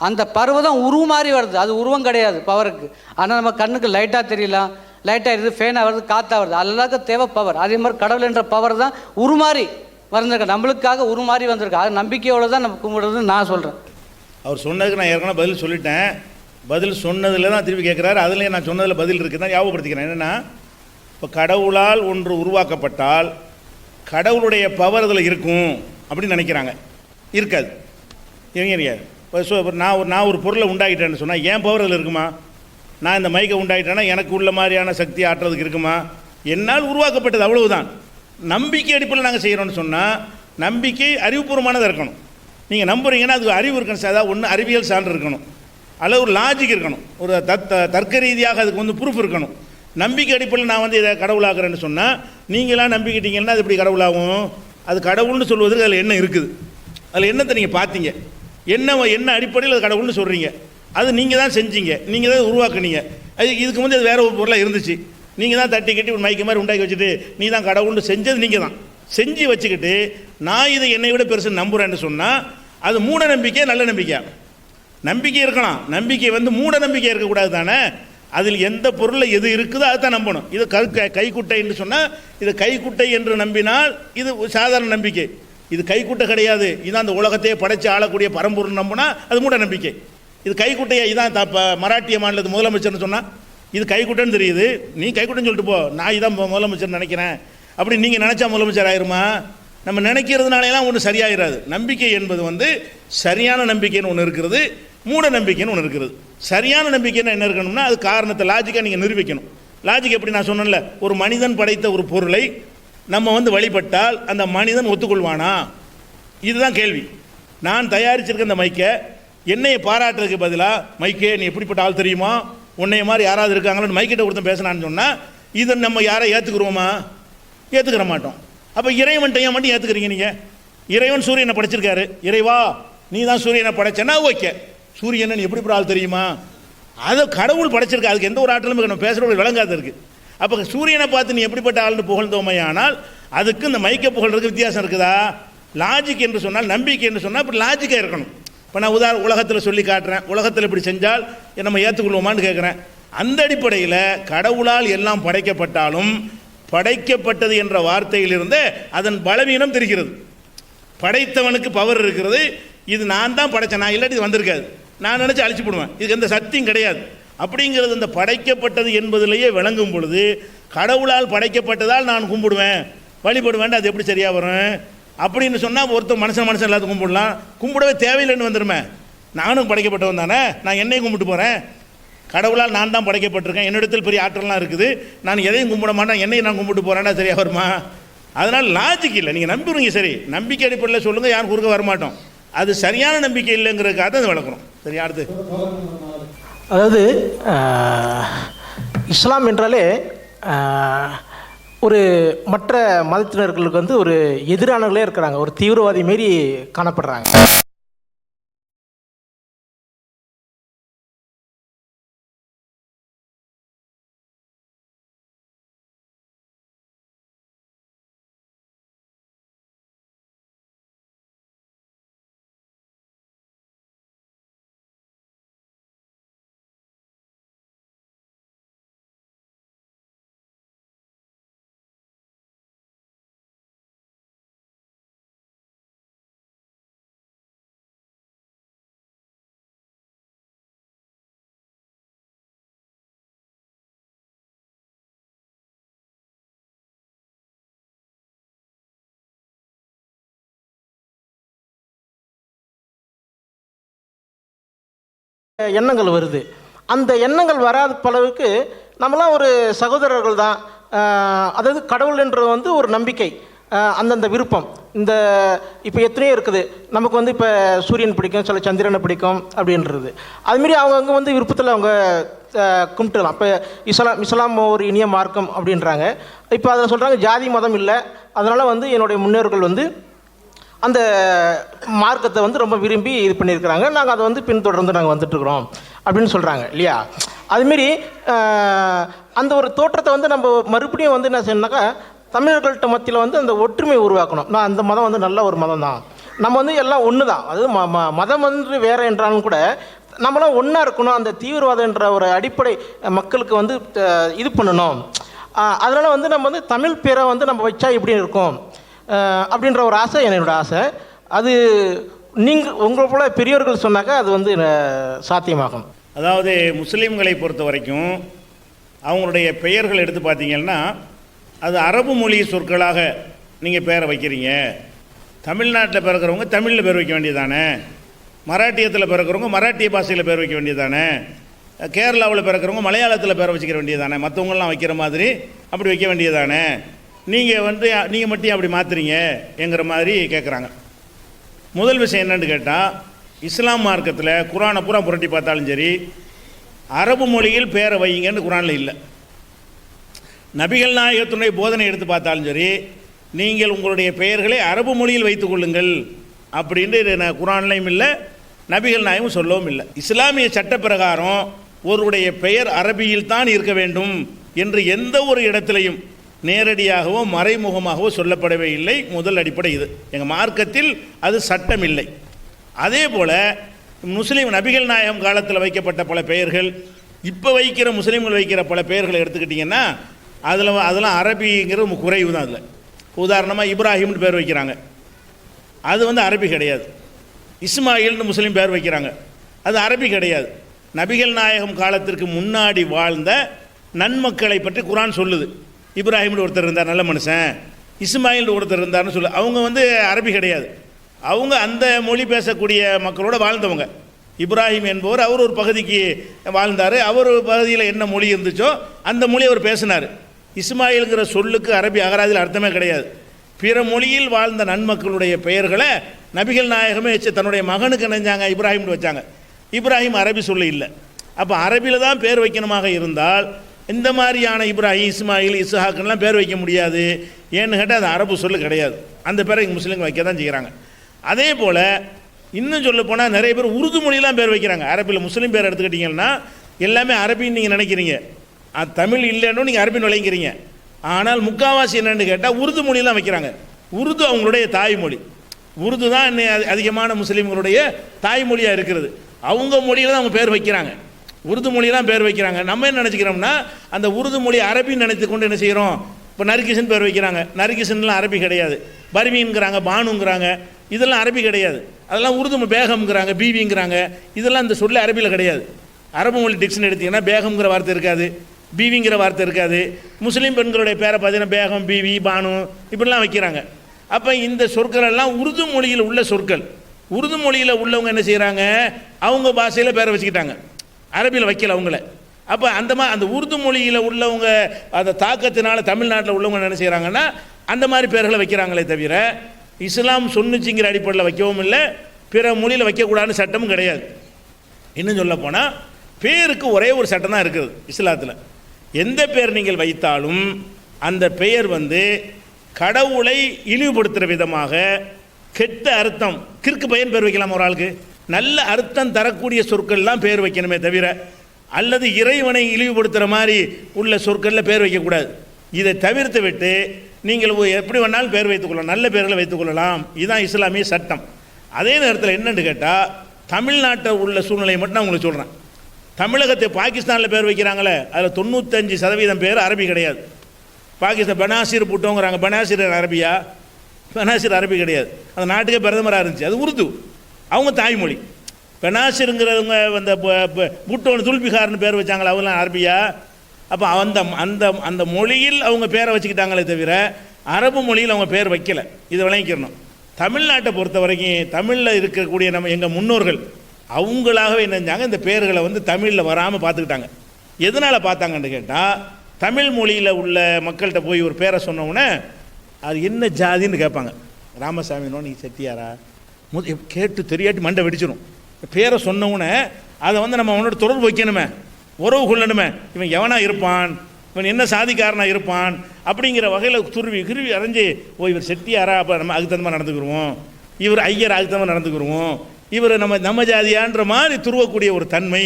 அந்த பருவம் தான் உருவம் மாதிரி வருது, அது உருவம் கிடையாது பவருக்கு. ஆனால் நம்ம கண்ணுக்கு லைட்டாக தெரியலாம், லைட்டாக இருக்குது, ஃபேனாக வருது, காற்றா வருது, எல்லாருக்கும் தேவை பவர். அதே மாதிரி கடவுள் என்ற பவர் தான் உருமாறி வந்திருக்க, நம்மளுக்காக உருமாறி வந்திருக்கு. அது நம்பிக்கையோடு தான் நம்ம கும்பிடுறதுன்னு நான் சொல்கிறேன். அவர் சொன்னதுக்கு நான் ஏற்கனவே பதில் சொல்லிட்டேன். பதில் சொன்னதில் தான் திருப்பி கேட்குறாரு. அதுலேயே நான் சொன்னதில் பதில் இருக்குது தான் ஞாபகப்படுத்திக்கிறேன். என்னென்னா, இப்போ கடவுளால் ஒன்று உருவாக்கப்பட்டால் கடவுளுடைய பவர் அதில் இருக்கும் அப்படின்னு நினைக்கிறாங்க. இருக்காது. இவங்க இப்போ நான் ஒரு பொருளை உண்டாக்கிட்டேன்னு சொன்னால் என் பவர் அதில் இருக்குமா? நான் இந்த மைக்கை உண்டாக்கிட்டேன்னா எனக்கு உள்ள மாதிரியான சக்தி ஆட்டுறதுக்கு இருக்குமா? என்னால் உருவாக்கப்பட்டது, அவ்வளவுதான். நம்பிக்கை அடிப்படையில் நாங்கள் செய்கிறோன்னு சொன்னால் நம்பிக்கை அறிவுபூர்வமானதாக இருக்கணும். நீங்கள் நம்புறீங்கன்னா அதுக்கு அறிவு இருக்கணும். சார், அதாவது ஒன்று அறிவியல் சான்று இருக்கணும், அல்லது ஒரு லாஜிக் இருக்கணும், ஒரு தர்க்க ரீதியாக அதுக்கு வந்து ப்ரூஃப் இருக்கணும். நம்பிக்கை அடிப்படையில் நான் வந்து இதை கடவுளாக்குறேன்னு சொன்னால் நீங்களாம் நம்பிக்கிட்டீங்கன்னா அது எப்படி கடவுளாகும்? அது கடவுள்னு சொல்வதற்கு அதில் என்ன இருக்குது? அதில் என்னத்தை நீங்கள் பார்த்தீங்க? என்ன அடிப்படையில் அது கடவுள்னு சொல்கிறீங்க? அது நீங்கள் தான் செஞ்சீங்க, நீங்கள் தான் உருவாக்குனீங்க. அது இதுக்கு வந்து அது வேறு ஒரு பொருளாக இருந்துச்சு, நீங்கள் தான் தட்டி கட்டி ஒரு மைக்கு மாதிரி உண்டாக்கி வச்சுட்டு நீ தான் கடவுள்னு செஞ்சது நீங்கள் தான் செஞ்சு வச்சுக்கிட்டு நான் இதை என்னை விட பெருசு நம்புகிறேன்னு சொன்னால் அது மூட நம்பிக்கை நல்ல நம்பிக்கை? நம்பிக்கை இருக்கலாம், நம்பிக்கை வந்து மூட நம்பிக்கை இருக்கக்கூடாது தானே. அதில் எந்த பொருளில் எது இருக்குதோ அதை தான் நம்பணும். இது கைக்குட்டை என்று சொன்னால் இது கைக்குட்டை என்று நம்பினால் இது சாதாரண நம்பிக்கை. இது கைக்குட்டை கிடையாது, இதான் அந்த உலகத்தையே படைச்சு ஆளக்கூடிய பரம்பொருள் நம்பினா அது மூட நம்பிக்கை. இது கைக்குட்டையா, இதான் மராட்டிய மாநிலத்து முதலமைச்சர்னு சொன்னால் இது கைக்குட்டைன்னு தெரியுது, நீ கைக்குட்டைன்னு சொல்லிட்டு போ, நான் இதான் முதலமைச்சர் நினைக்கிறேன் அப்படி நீங்கள் நினச்சா முதலமைச்சர் ஆயிருமா? நம்ம நினைக்கிறதுனாலாம் ஒன்று சரியாயிராது. நம்பிக்கை என்பது வந்து சரியான நம்பிக்கைன்னு ஒன்று இருக்கிறது, மூட நம்பிக்கைன்னு ஒன்று இருக்கிறது. சரியான நம்பிக்கைன்னு என்ன இருக்கணும்னா அது காரணத்தை லாஜிக்காக நீங்கள் நிரூபிக்கணும். லாஜிக் எப்படி நான் சொன்னேன்ல, ஒரு மனிதன் படைத்த ஒரு பொருளை நம்ம வந்து வழிபட்டால் அந்த மனிதன் ஒத்துக்கொள்வானா? இதுதான் கேள்வி. நான் தயாரிச்சிருக்க இந்த மைக்கை என்னையை பாராட்டுறதுக்கு பதிலாக மைக்கே நீ எப்படிப்பட்ட ஆள் தெரியுமா, உன்னைய மாதிரி யாராவது இருக்காங்களோன்னு மைக்கிட்ட ஒருத்தன் பேசினான்னு சொன்னால் இதை நம்ம யாரை ஏற்றுக்குருவோமா? ஏற்றுக்கிற மாட்டோம். அப்போ இறைவன்ட்டையும் மட்டும் ஏற்றுக்கிறீங்க நீங்கள்? இறைவன் சூரியனை படைச்சிருக்காரு, இறைவா நீ தான் சூரியனை படைச்சேன்னா ஓகே, சூரியனை நீ எப்படிப்பட்ட ஆள் தெரியுமா? அதை கடவுள் படைச்சிருக்கா, அதுக்கு எந்த ஒரு ஆற்றலும் நம்ம பேசுகிற விளங்காத இருக்குது. அப்போ சூரியனை பார்த்து நீ எப்படிப்பட்ட ஆள்னு புகழ்ந்தோமே, ஆனால் அதுக்கு இந்த மைக்கை புகழ்றதுக்கு வித்தியாசம் இருக்குதா? லாஜிக் என்று சொன்னால், நம்பிக்கை என்று சொன்னால் இப்படி லாஜிக்காக இருக்கணும். இப்போ நான் உலகத்தில் சொல்லி காட்டுறேன், உலகத்தில் இப்படி செஞ்சால் நம்ம ஏற்றுக்கொள்வோமான்னு கேட்குறேன். அந்த அடிப்படையில் கடவுளால் எல்லாம் படைக்கப்பட்டாலும் படைக்கப்பட்டது என்ற வார்த்தையிலிருந்து அதன் பலவீனம் தெரிகிறது. படைத்தவனுக்கு பவர் இருக்கிறது, இது நான் தான் படைத்தேன், நான் இல்லாட்டி இது வந்திருக்காது, நான் நினச்சி அழிச்சு போடுவேன், இதுக்கு எந்த சக்தியும் கிடையாது அப்படிங்கிறது இந்த படைக்கப்பட்டது என்பதிலேயே விளங்கும் பொழுது கடவுளால் படைக்கப்பட்டதால் நான் கும்பிடுவேன் வழிபடுவேன், அது எப்படி சரியாக வரும்? அப்படின்னு சொன்னால் ஒருத்தர் மனுஷன் எல்லாத்தையும் கும்பிடலாம், கும்பிடவே தேவையில்லைன்னு வந்துடுமே. நானும் படைக்கப்பட்டவன் தானே, நான் என்னையும் கும்பிட்டு போகிறேன், கடவுளால் நான் தான் படைக்கப்பட்டிருக்கேன், என்னிடத்தில் பெரிய ஆற்றல்லாம் இருக்குது, நான் எதையும் கும்பிட மாட்டேன், என்னையும் நான் கும்பிட்டு போகிறேன்னா சரியாக வருமா? அதனால் லாஜிக் இல்லை. நீங்கள் நம்புறீங்க சரி, நம்பிக்கை அடிப்படையில் சொல்லுங்கள், யாரும் குறுக்க வரமாட்டோம். அது சரியான நம்பிக்கை இல்லைங்கிறதுக்காக தான் அது வளர்க்குறோம். சரி, அடுத்து அதாவது இஸ்லாம் என்றாலே ஒரு மற்ற மதத்தினர்களுக்கு வந்து ஒரு எதிரானவர்களே இருக்கிறாங்க, ஒரு தீவிரவாதி மாரி காணப்படுறாங்க. எண்ணங்கள் வருது. அந்த எண்ணங்கள் வராத பலவுக்கு நம்மளாம் ஒரு சகோதரர்கள் தான். அதாவது கடவுள் என்ற வந்து ஒரு நம்பிக்கை, அந்தந்த விருப்பம். இந்த இப்போ எத்தனையோ இருக்குது. நமக்கு வந்து இப்போ சூரியன் பிடிக்கும், சில சந்திரனை பிடிக்கும் அப்படின்றது. அதுமாரி அவங்க வந்து விருப்பத்தில் அவங்க கும்பிட்டுலாம். இப்போ இஸ்லாம் ஒரு இனிய மார்க்கம் அப்படின்றாங்க. இப்போ அதில் சொல்கிறாங்க ஜாதி மதம் இல்லை, அதனால் வந்து என்னுடைய முன்னோர்கள் வந்து அந்த மார்க்கத்தை வந்து ரொம்ப விரும்பி இது பண்ணியிருக்கிறாங்க, நாங்கள் அதை வந்து பின்தொடர்ந்து நாங்கள் வந்துட்டுருக்குறோம் அப்படின்னு சொல்கிறாங்க இல்லையா? அதுமாரி அந்த ஒரு தோற்றத்தை வந்து நம்ம மறுபடியும் வந்து என்ன செய்யணுன்னாக்கா தமிழர்கள்ட்ட மத்தியில் வந்து அந்த ஒற்றுமை உருவாக்கணும். நான் அந்த மதம் வந்து நல்ல ஒரு மதம் தான், நம்ம வந்து எல்லாம் ஒன்று தான், அது மதம் வந்து வேறு என்றாலும் கூட நம்மளாம் ஒன்றா இருக்கணும். அந்த தீவிரவாதன்ற ஒரு அடிப்படை மக்களுக்கு வந்து இது பண்ணணும். அதனால் வந்து நம்ம வந்து தமிழ் பேரை வந்து நம்ம வச்சா எப்படி இருக்கும் அப்படின்ற ஒரு ஆசை என்னோட ஆசை. அது நீங்கள் உங்களை போல பெரியவர்கள் சொன்னாக்கா அது வந்து சாத்தியமாகும். அதாவது முஸ்லீம்களை பொறுத்த வரைக்கும் அவங்களுடைய பெயர்கள் எடுத்து பார்த்தீங்கன்னா அது அரபு மொழி சொற்களாக நீங்கள் பேரை வைக்கிறீங்க. தமிழ்நாட்டில் பிறக்கிறவங்க தமிழில் பேர் வைக்க வேண்டியதானே, மராட்டியத்தில் பிறக்கிறவங்க மராட்டிய பாஷையில் பேர் வைக்க வேண்டியதானே, கேரளாவில் பிறக்கிறவங்க மலையாளத்தில் பேரை வச்சுக்கிற வேண்டியதானே, மற்றவங்களாம் வைக்கிற மாதிரி அப்படி வைக்க வேண்டியதானே, நீங்கள் மட்டும் அப்படி மாற்றுறீங்க என்கிற மாதிரி கேட்குறாங்க. முதல் விஷயம் என்னென்னு கேட்டால் இஸ்லாம் மார்க்கத்தில் குரானை பூரா புரட்டி பார்த்தாலும் சரி, அரபு மொழியில் பேரை வைங்கன்னு குரானில் இல்லை. நபிகள் நாயகத்தினுடைய போதனை எடுத்து பார்த்தாலும் சரி, நீங்கள் உங்களுடைய பெயர்களை அரபு மொழியில் வைத்துக் கொள்ளுங்கள் அப்படின்ட்டு குரான்லையும் இல்லை, நபிகள் நாயகம் சொல்லவும் இல்லை. இஸ்லாமிய சட்ட பிரகாரம் ஒருவருடைய பெயர் அரபியில் தான் இருக்க வேண்டும் என்று எந்த ஒரு இடத்திலையும் நேரடியாகவோ மறைமுகமாகவோ சொல்லப்படவே இல்லை. முதல் அடிப்படை இது. எங்கள் மார்க்கத்தில் அது சட்டம் இல்லை. அதே போல் முஸ்லீம் நபிகள் நாயகம் காலத்தில் வைக்கப்பட்ட பல பெயர்கள், இப்போ வைக்கிற முஸ்லீம்கள் வைக்கிற பல பெயர்களை எடுத்துக்கிட்டிங்கன்னா அதெல்லாம் அரபிங்கிற குறைவு தான். அதில் உதாரணமாக இப்ராஹிம்னு பேர் வைக்கிறாங்க, அது அரபி கிடையாது. இஸ்மாயில்னு முஸ்லீம் பேர் வைக்கிறாங்க, அது அரபி கிடையாது. நபிகள் நாயகம் காலத்திற்கு முன்னாடி வாழ்ந்த நன்மக்களை பற்றி குரான் சொல்லுது. இப்ராஹிம்னு ஒருத்தர் இருந்தார், நல்ல மனுஷன். இஸ்மாயில் ஒருத்தர் இருந்தார்னு சொல்லு. அவங்க அரபி கிடையாது. அவங்க அந்த மொழி பேசக்கூடிய மக்களோட வாழ்ந்தவங்க. இப்ராஹிம் என்பவர் அவர் ஒரு பகுதிக்கு வாழ்ந்தார். அவர் பகுதியில் என்ன மொழி இருந்துச்சோ அந்த மொழி அவர் பேசினார். இஸ்மாயிலுங்கிற சொல்லுக்கு அரபி அகராதியில் அர்த்தமே கிடையாது. பிற மொழியில் வாழ்ந்த நன்மக்களுடைய பெயர்களை நபிகள் நாயகமே வச்சு தன்னுடைய மகனுக்கு நினைஞ்சாங்க, இப்ராஹிம்னு வச்சாங்க. இப்ராஹிம் அரபி சொல்லு இல்லை. அப்போ அரபியில் தான் பேர் வைக்கணுமாக இருந்தால் இந்த மாதிரியான இப்ராஹிம், இஸ்மாயில், இஸ்ஹாக்குன்னெலாம் பேர் வைக்க முடியாது. ஏன்னு கேட்டால் அது அரபு சொல்லு கிடையாது. அந்த பேரை முஸ்லீம்கள் வைக்க தான் செய்கிறாங்க. அதே போல் இன்னும் சொல்ல போனால் நிறைய பேர் உருது மொழியெலாம் பேர் வைக்கிறாங்க. அரபியில் முஸ்லீம் பேர் எடுத்துக்கிட்டிங்கன்னா எல்லாமே அரபின்னு நீங்கள் நினைக்கிறீங்க, அது தமிழ் இல்லைன்னு நீங்கள் அரபின்னு விளைக்கிறீங்க. ஆனால் முக்கால்வாசி என்னென்னு கேட்டால் உருது மொழியெலாம் வைக்கிறாங்க. உருது அவங்களுடைய தாய்மொழி. உருது தான் அதிகமான முஸ்லீம்களுடைய தாய்மொழியாக இருக்கிறது. அவங்க மொழியில் தான் அவங்க பேர் வைக்கிறாங்க. உருது மொழியெலாம் பேர் வைக்கிறாங்க. நம்ம என்ன நினச்சிக்கிறோம்னா அந்த உருது மொழி அரபின்னு நினைத்து கொண்டு என்ன செய்கிறோம், இப்போ நர்கிசன் பேர் வைக்கிறாங்க. நர்கிசன்லாம் அரபி கிடையாது. பர்வீன்கிறாங்க, பானுங்கிறாங்க, இதெல்லாம் அரபி கிடையாது. அதெல்லாம் உருது. பேகம்ங்கிறாங்க, பீவிங்கிறாங்க, இதெல்லாம் இந்த சொல்ல அரபியில் கிடையாது. அரபு மொழி டிக்ஷன் எடுத்திங்கன்னா பேகம்ங்கிற வார்த்தை இருக்காது, பீவிங்கிற வார்த்தை இருக்காது. முஸ்லீம் பெண்களுடைய பேரை பார்த்தீங்கன்னா பேகம், பீவி, பானு இப்படிலாம் வைக்கிறாங்க. அப்போ இந்த சொற்கள் எல்லாம் உருது மொழியில் உள்ள சொற்கள். உருது மொழியில் உள்ளவங்க என்ன செய்கிறாங்க, அவங்க பாஷையில் பேரை வச்சுக்கிட்டாங்க, அரபியில் வைக்கல அவங்கள. அப்போ அந்த உருது மொழியில் உள்ளவங்க அந்த தாக்கத்தினால தமிழ்நாட்டில் உள்ளவங்க என்ன செய்கிறாங்கன்னா அந்த மாதிரி பேர்களை வைக்கிறாங்களே தவிர இஸ்லாம் சொன்னிச்சிங்கிற அடிப்படையில் வைக்கவும் இல்லை, பிற மொழியில் வைக்கக்கூடாதுன்னு சட்டமும் கிடையாது. இன்னும் சொல்ல போனால் பேருக்கு ஒரே ஒரு சட்டம் தான் இருக்குது இஸ்லாத்தில். எந்த பேர் நீங்கள் வைத்தாலும் அந்த பெயர் கடவுளை இழிவுபடுத்துகிற விதமாக கெட்ட அர்த்தம், கிறுக்கு பையன் பேர் வைக்கலாம் ஒரு ஆளுக்கு. நல்ல அர்த்தம் தரக்கூடிய சொற்கள்லாம் பேர் வைக்கணுமே தவிர அல்லது இறைவனை இழிவுபடுத்துகிற மாதிரி உள்ள சொற்களில் பேர் வைக்கக்கூடாது. இதை தவிர்த்து விட்டு நீங்கள் எப்படி வேணாலும் பேர் வைத்துக்கொள்ளலாம், நல்ல பேர்களை வைத்துக்கொள்ளலாம். இதுதான் இஸ்லாமிய சட்டம். அதே நேரத்தில் என்னென்னு கேட்டால் தமிழ்நாட்டில் உள்ள சூழ்நிலையை மட்டும் நான் உங்களுக்கு சொல்கிறேன். தமிழகத்தை பாகிஸ்தானில் பேர் வைக்கிறாங்களே, அதில் 95% பேர் அரபி கிடையாது. பாகிஸ்தான் பெனாசிர் புட்டோங்கிறாங்க, பெனாசிர் அரபியா? பெனாசிர் அரபி கிடையாது. அந்த நாட்டுக்கே பிரதமராக இருந்துச்சு, அது உருது, அவங்க தாய்மொழி. பெனாசிருங்கிறவங்க புட்டோன்னு துல்பிகார்னு பேர் வச்சாங்களா, அவங்களாம் அரபியா? அப்போ அந்த மொழியில் அவங்க பேரை வச்சுக்கிட்டாங்களே தவிர அரபு மொழியில் அவங்க பேர் வைக்கலை. இதை விளங்கிக்கிறணும். தமிழ்நாட்டை பொறுத்த வரைக்கும் தமிழில் இருக்கக்கூடிய எங்கள் முன்னோர்கள் அவங்களாகவே என்ன செஞ்சாங்க, இந்த பேர்களை தமிழில் வராமல் பார்த்துக்கிட்டாங்க. எதனால் பார்த்தாங்கன்னு கேட்டால் தமிழ் மொழியில் உள்ள மக்கள்கிட்ட போய் ஒரு பேரை சொன்னோன்னே அது என்ன ஜாதின்னு கேட்பாங்க. ராமசாமினோ நீ செட்டியாரா கேட்டு தெரியாட்டி மண்டை வெடிச்சிடும். பேரை சொன்னவுடனே அதை நம்ம அவனோட தொடர்பு வைக்கணுமே, உறவு கொள்ளணுமே. இவன் எவனாக இருப்பான், இவன் என்ன சாதிக்காரனாக இருப்பான் அப்படிங்கிற வகையில் கிருவி அரைஞ்சி இவர் செட்டியாரா, அப்போ நம்ம அதுக்கு தகுந்த மாதிரி நடந்துக்கிடுவோம், இவர் ஐயர் அதுக்கு தகுந்த மாதிரி நடந்துக்கிடுவோம், இவர் நம்ம ஜாதியான்ற மாதிரி துருவக்கூடிய ஒரு தன்மை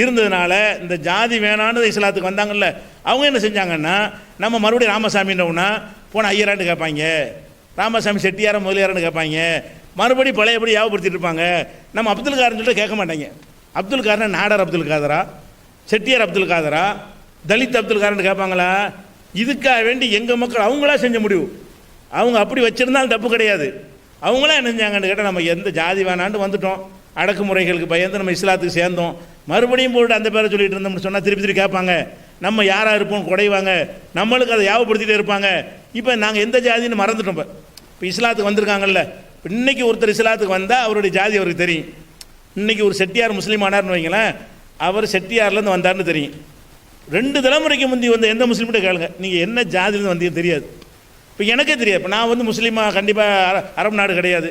இருந்ததுனால இந்த ஜாதி வேணான்னு இஸ்லாத்துக்கு வந்தாங்கல்ல, அவங்க என்ன செஞ்சாங்கன்னா நம்ம மறுபடியும் ராமசாமின்றவுன்னா போன ஐயரான்னு கேட்பாங்க, ராமசாமி செட்டியார முதலியாரன்னு கேட்பாங்க, மறுபடியும் பழையபடி யாவப்படுத்திட்டு இருப்பாங்க. நம்ம அப்துல் கார்னு சொல்லிட்டு கேட்க மாட்டாங்க. அப்துல் கார்னா நாடார் அப்துல் காதரா, செட்டியார் அப்துல் காதரா, தலித் அப்துல் கார்னு கேட்பாங்களா? இதுக்காக வேண்டி எங்கள் மக்கள் அவங்களா செஞ்ச முடிவு. அவங்க அப்படி வச்சுருந்தாலும் தப்பு கிடையாது. அவங்களாம் என்ன செஞ்சாங்கன்னு கேட்டால் நம்ம எந்த ஜாதி வேணான்னு வந்துட்டோம், அடக்குமுறைகளுக்கு பயந்து நம்ம இஸ்லாத்துக்கு சேர்ந்தோம், மறுபடியும் போட்டு அந்த பேரை சொல்லிட்டு இருந்தோம்னு சொன்னால் திருப்பி கேட்பாங்க, நம்ம யாராக இருப்போம் குடைவாங்க, நம்மளுக்கு அதை யாவப்படுத்திகிட்டே இருப்பாங்க. இப்போ நாங்கள் எந்த ஜாதின்னு மறந்துட்டோம். இப்போ இஸ்லாத்துக்கு வந்திருக்காங்கல்ல, இன்றைக்கி ஒருத்தர் இஸ்லாத்துக்கு வந்தால் அவருடைய ஜாதி அவருக்கு தெரியும். இன்றைக்கி ஒரு செட்டியார் முஸ்லீம் ஆனார்னு வைங்களேன், அவர் செட்டியார்லேருந்து வந்தார்னு தெரியும். 2 தலைமுறைக்கு முந்தி எந்த முஸ்லீம்கிட்ட கேளுங்க, நீங்கள் என்ன ஜாதியிலேருந்து வந்தீங்கன்னு தெரியாது. இப்போ எனக்கே தெரியாது. இப்போ நான் முஸ்லீமாக கண்டிப்பாக அரபு நாடு கிடையாது.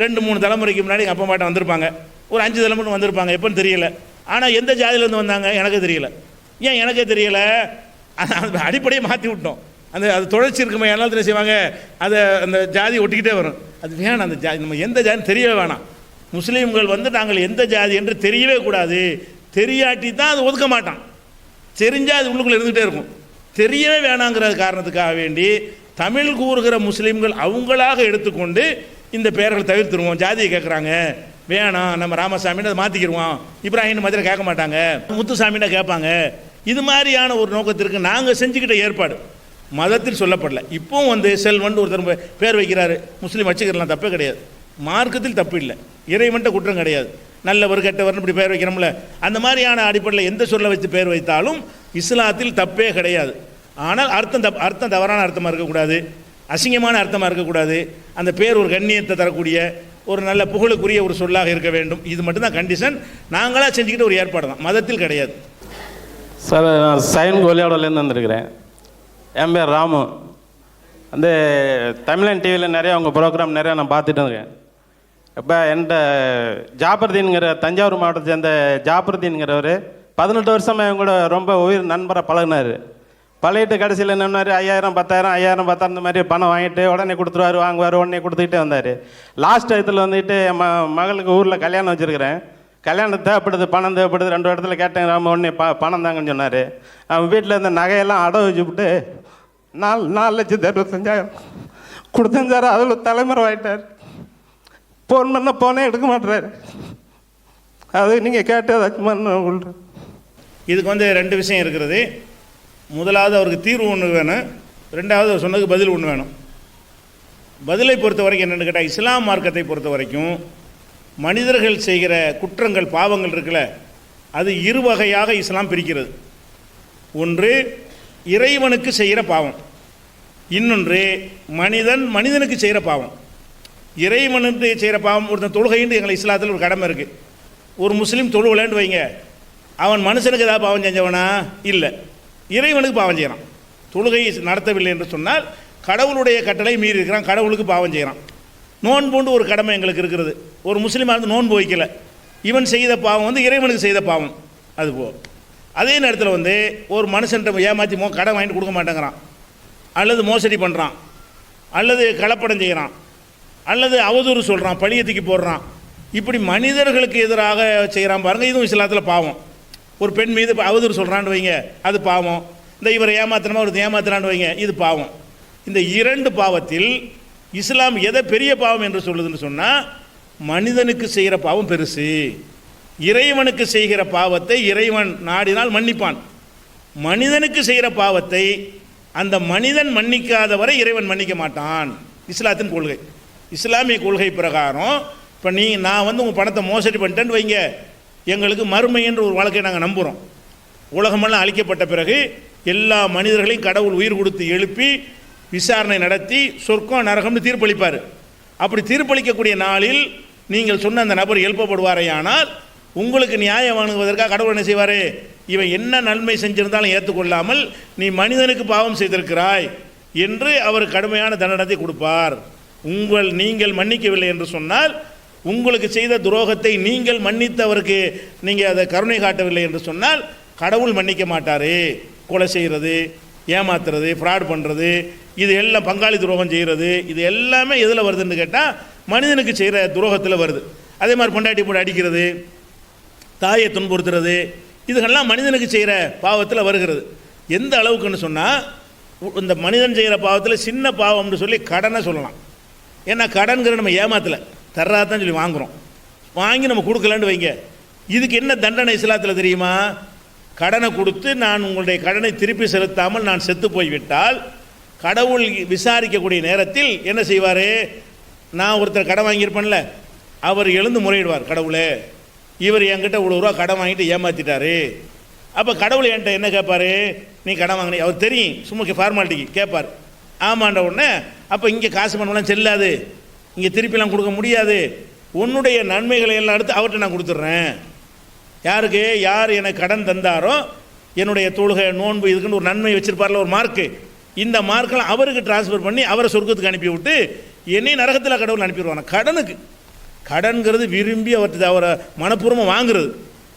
2-3 தலைமுறைக்கு முன்னாடி எங்கள் அப்பா மாட்ட வந்திருப்பாங்க, ஒரு 5 தலைமுறை வந்திருப்பாங்க, எப்போன்னு தெரியல. ஆனால் எந்த ஜாதியிலேருந்து வந்தாங்க எனக்கு தெரியல. ஏன் எனக்கே தெரியல? அந்த அடிப்படையை மாற்றி விட்டோம். அது தொடர்ச்சி இருக்குமே, என்னால் என்ன செய்வாங்க, அதை அந்த ஜாதி ஒட்டிக்கிட்டே வரும். அது வேணாம், அந்த ஜாதி நம்ம எந்த ஜாதின்னு தெரியவே வேணாம். முஸ்லீம்கள் வந்து நாங்கள் எந்த ஜாதி என்று தெரியவே கூடாது. தெரியாட்டி தான் அது ஒதுக்க மாட்டான். தெரிஞ்சால் அது உள்ளுக்குள்ளே இருந்துகிட்டே இருக்கும். தெரியவே வேணாங்கிற காரணத்துக்காக வேண்டி தமிழ் கூறுகிற முஸ்லீம்கள் அவங்களாக எடுத்துக்கொண்டு இந்த பெயர்களை தவிர்த்துருவோம். ஜாதியை கேட்குறாங்க, வேணாம், நம்ம ராமசாமின்னு அதை மாற்றிக்கிடுவோம். இப்ராஹிம் மாதிரி கேட்க மாட்டாங்க, முத்துசாமின்னா கேட்பாங்க. இது மாதிரியான ஒரு நோக்கத்திற்கு நாங்கள் செஞ்சுக்கிட்ட ஏற்பாடு மதத்தில் சொல்லப்படல. இப்போவும் வந்து செல்வன் ஒருத்தர் பேர் வைக்கிறாரு, முஸ்லீம் வச்சுக்கிறலாம், தப்பே கிடையாது. மார்க்கத்தில் தப்பு இல்லை, இறைவன்ட்ட குற்றம் கிடையாது. நல்லவர் கெட்டவர்னு இப்படி பேர் வைக்கிறோம்ல, அந்த மாதிரியான அடிப்படையில் எந்த சொல்ல வச்சு பேர் வைத்தாலும் இஸ்லாத்தில் தப்பே கிடையாது. ஆனால் அர்த்தம் தவறான அர்த்தமாக இருக்கக்கூடாது, அசிங்கமான அர்த்தமாக இருக்கக்கூடாது. அந்த பேர் ஒரு கண்ணியத்தை தரக்கூடிய ஒரு நல்ல புகழுக்குரிய ஒரு சொல்லாக இருக்க வேண்டும். இது மட்டும்தான் கண்டிஷன். நாங்களாக செஞ்சுக்கிட்ட ஒரு ஏற்பாடு தான், மதத்தில் கிடையாது. சார், நான் சைன் கோலியாடலேருந்து வந்திருக்கிறேன். என் பேர் ராமு. அந்த தமிழன் டிவியில் நிறையா உங்கள் ப்ரோக்ராம் நிறையா நான் பார்த்துட்டு இருக்கேன். இப்போ என்கிட்ட ஜாபர்தீன்கிற தஞ்சாவூர் மாவட்டத்தை சேர்ந்த ஜாபர்தீன்கிறவர் 18 வருஷமாக என் கூட ரொம்ப உயிர் நண்பராக பழகினார். பழகிட்டு கடைசியில் என்ன பண்ணார், 5000 10,000 5000 10,000 இந்த மாதிரி பணம் வாங்கிட்டு உடனே கொடுத்துருவார், வாங்குவார், உடனே கொடுத்துக்கிட்டே வந்தார். லாஸ்ட் இடத்துல வந்துட்டு என் மகளுக்கு ஊரில் கல்யாணம் வச்சுருக்கிறேன். கல்யாணம் தேவைப்படுது, பணம் தேவைப்படுது. 2 இடத்துல கேட்டேன், நம்ம உடனே பணம் தாங்கன்னு சொன்னார். அவன் வீட்டில் இருந்த நகையெல்லாம் அடை வச்சுவிட்டு 4,65,000 கொடுத்தேன் சார். அதில் தலைமுறை ஆகிட்டார். ஃபோன் பண்ண போனே எடுக்க மாட்டுறாரு. அது நீங்கள் கேட்டு ஏதாச்சும் சொல்கிறேன். இதுக்கு வந்து 2 விஷயம் இருக்கிறது. முதலாவது அவருக்கு தீர்வு ஒன்று வேணும், 2வது அவர் சொன்னதுக்கு பதில் ஒன்று வேணும். பதிலை பொறுத்த வரைக்கும் என்னென்னு கேட்டால், இஸ்லாம் மார்க்கத்தை பொறுத்த வரைக்கும் மனிதர்கள் செய்கிற குற்றங்கள் பாவங்கள் இருக்குல்ல, அது 2 வகையாக இஸ்லாம் பிரிக்கிறது. ஒன்று இறைவனுக்கு செய்கிற பாவம், இன்னொன்று மனிதனுக்கு செய்கிற பாவம். இறைவனுக்கு செய்கிற பாவம், ஒருத்தன் தொழுகைன்னு எங்களை இஸ்லாத்தில் ஒரு கடமை இருக்குது. ஒரு முஸ்லீம் தொழுவலன்னு வைங்க, அவன் மனுஷனுக்கு ஏதாவது பாவம் செஞ்சவனா? இல்லை, இறைவனுக்கு பாவம் செய்கிறான். தொழுகை நடத்தவில்லை என்று சொன்னால் கடவுளுடைய கட்டளை மீறி இருக்கிறான், கடவுளுக்கு பாவம் செய்கிறான். நோன்புண்டு ஒரு கடமை எங்களுக்கு இருக்கிறது. ஒரு முஸ்லீமாக இருந்து நோன்பு வைக்கல, இவன் செய்த பாவம் வந்து இறைவனுக்கு செய்த பாவம். அதுபோ அதே நேரத்தில் வந்து ஒரு மனுஷன்ட்ட ஏமாற்றி கடன் வாங்கிட்டு கொடுக்க மாட்டேங்கிறான், அல்லது மோசடி பண்ணுறான், அல்லது கலப்படம் செய்கிறான், அல்லது அவதூறு சொல்கிறான், பழியத்துக்கு போடுறான். இப்படி மனிதர்களுக்கு எதிராக செய்கிறான் பாருங்கள், இதுவும் இஸ்லாத்தில் பாவம். ஒரு பெண் மீது அவதூறு சொல்கிறான்னு வைங்க, அது பாவம். இந்த இவரை ஏமாத்திரமா ஒரு ஏமாத்துறான்னு வைங்க, இது பாவம். இந்த 2 பாவத்தில் இஸ்லாம் எதை பெரிய பாவம் என்று சொல்லுதுன்னு சொன்னால், மனிதனுக்கு செய்கிற பாவம் பெருசு. இறைவனுக்கு செய்கிற பாவத்தை இறைவன் நாடினால் மன்னிப்பான். மனிதனுக்கு செய்கிற பாவத்தை அந்த மனிதன் மன்னிக்காதவரை இறைவன் மன்னிக்க மாட்டான். இஸ்லாத்தின் கொள்கை, இஸ்லாமிய கொள்கை பிரகாரம். இப்போ நான் வந்து உங்கள் பணத்தை மோசடி பண்ணிட்டேன்னு வைங்க, எங்களுக்கு மறுமை என்ற ஒரு வழக்கை நாங்கள் நம்புகிறோம். உலகமெல்லாம் அழிக்கப்பட்ட பிறகு எல்லா மனிதர்களையும் கடவுள் உயிர் கொடுத்து எழுப்பி விசாரணை நடத்தி சொர்க்கம் நரகம்னு தீர்ப்பளிப்பார். அப்படி தீர்ப்பளிக்கக்கூடிய நாளில் நீங்கள் சொன்ன அந்த நபர் எழுப்பப்படுவாரையானால் உங்களுக்கு நியாயம் வழங்குவதற்காக கடவுள் என்ன செய்வார், இவன் என்ன நன்மை செஞ்சிருந்தாலும் ஏற்றுக்கொள்ளாமல் நீ மனிதனுக்கு பாவம் செய்திருக்கிறாய் என்று அவர் கடுமையான தண்டனத்தை கொடுப்பார். நீங்கள் மன்னிக்கவில்லை என்று சொன்னால், உங்களுக்கு செய்த துரோகத்தை நீங்கள் மன்னித்தவருக்கு நீங்கள் அதை கருணை காட்டவில்லை என்று சொன்னால் கடவுள் மன்னிக்க மாட்டார். கொலை செய்கிறது, ஏமாத்துறது, ஃப்ராட் பண்ணுறது, இது எல்லாம் பங்காளி துரோகம் செய்கிறது, இது எல்லாமே எதில் வருதுன்னு கேட்டால் மனிதனுக்கு செய்கிற துரோகத்தில் வருது. அதே மாதிரி பொண்டாட்டி போட்டு அடிக்கிறது, தாயை துன்புறுத்துறது, இதுகெல்லாம் மனிதனுக்கு செய்கிற பாவத்தில் வருகிறது. எந்த அளவுக்குன்னு சொன்னால், இந்த மனிதன் செய்கிற பாவத்தில் சின்ன பாவம்னு சொல்லி கடனை சொல்லலாம். ஏன்னா கடன்கிற நம்ம ஏமாத்தலை, தர்றாதான் சொல்லி வாங்குகிறோம், வாங்கி நம்ம கொடுக்கலன்னு வைங்க. இதுக்கு என்ன தண்டனை இஸ்லாத்தில் தெரியுமா? கடனை கொடுத்து நான் உங்களுடைய கடனை திருப்பி செலுத்தாமல் நான் செத்து போய்விட்டால் கடவுள் விசாரிக்கக்கூடிய நேரத்தில் என்ன செய்வார், நான் ஒருத்தர் கடன் வாங்கியிருப்பேன்ல, அவர் எழுந்து முறையிடுவார், கடவுளே இவர் என்கிட்ட இவ்வளோ ரூபா கடன் வாங்கிட்டு ஏமாற்றிட்டாரு. அப்போ கடவுள் என்கிட்ட என்ன கேட்பார், நீ கடன் வாங்கினீங்க, அவர் தெரியும், சும்மா ஃபார்மாலிட்டிக்கு கேட்பார். ஆமாண்ட உடனே அப்போ இங்கே காசு பண்ணலாம் செல்லாது, இங்கே திருப்பிலாம் கொடுக்க முடியாது, உன்னுடைய நன்மைகளை எல்லாம் எடுத்து அவர்கிட்ட நான் கொடுத்துட்றேன். யாருக்கு, யார் எனக்கு கடன் தந்தாரோ என்னுடைய தொழுகை நோன்பு இதுக்குன்னு ஒரு நன்மை வச்சுருப்பார்ல, ஒரு மார்க்கு, இந்த மார்க்கெல்லாம் அவருக்கு டிரான்ஸ்ஃபர் பண்ணி அவரை சொர்க்கத்துக்கு அனுப்பி விட்டு என்னை நரகத்தில் கடவுள் அனுப்பிடுவாங்க. கடனுக்கு கடன்கிறது விரும்பி அவரை மனப்பூர்வமாக வாங்குறது,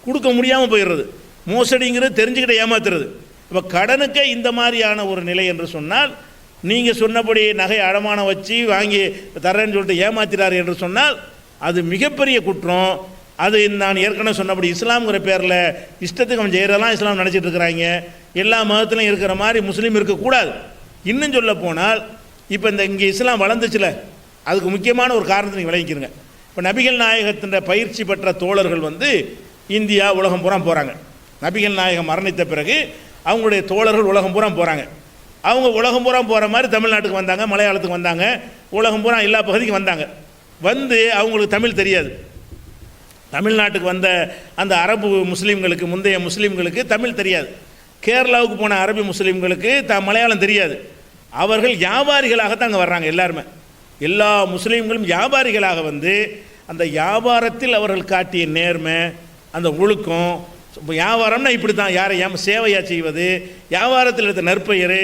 கொடுக்க முடியாமல் போயிடுறது, மோசடிங்கிறது தெரிஞ்சுக்கிட்ட ஏமாத்துறது. இப்போ கடனுக்கே இந்த மாதிரியான ஒரு நிலை என்று சொன்னால், நீங்கள் சொன்னபடி நகை அடமானம் வச்சு வாங்கி தரேன்னு சொல்லிட்டு ஏமாத்திறாரு என்று சொன்னால் அது மிகப்பெரிய குற்றம். அது நான் ஏற்கனவே சொன்னபடி இஸ்லாம்ங்கிற பேரில் இஷ்டத்துக்கு அவன் செய்கிறதெல்லாம் இஸ்லாம் நினச்சிட்டு இருக்கிறாங்க. எல்லா மதத்திலையும் இருக்கிற மாதிரி முஸ்லீம் இருக்கக்கூடாது. இன்னும் சொல்ல போனால் இப்போ இங்கே இஸ்லாம் வளர்ந்துச்சுல, அதுக்கு முக்கியமான ஒரு காரணத்தை நீங்கள் விளங்கிக்கிறங்க. இப்போ நபிகள் நாயகத்தின் பயிற்சி பெற்ற தோழர்கள் இந்தியா உலகம் பூரா போகிறாங்க. நபிகள் நாயகம் மரணித்த பிறகு அவங்களுடைய தோழர்கள் உலகம் பூரா போகிறாங்க. அவங்க உலகம் பூரா போகிற மாதிரி தமிழ்நாட்டுக்கு வந்தாங்க, மலையாளத்துக்கு வந்தாங்க, உலகம் பூரா எல்லா பகுதிக்கும் வந்தாங்க. அவங்களுக்கு தமிழ் தெரியாது. தமிழ்நாட்டுக்கு வந்த அந்த அரபு முஸ்லீம்களுக்கு, முந்தைய முஸ்லீம்களுக்கு தமிழ் தெரியாது. கேரளாவுக்கு போன அரபி முஸ்லீம்களுக்கு மலையாளம் தெரியாது. அவர்கள் வியாபாரிகளாகத்தான் அங்கே வர்றாங்க. எல்லா முஸ்லீம்களும் வியாபாரிகளாக அந்த வியாபாரத்தில் அவர்கள் காட்டிய நேர்மை, அந்த ஒழுக்கம். வியாபாரம்னா இப்படி தான், யாரை சேவையாக செய்வது, வியாபாரத்தில் இருந்த நற்பெயர்,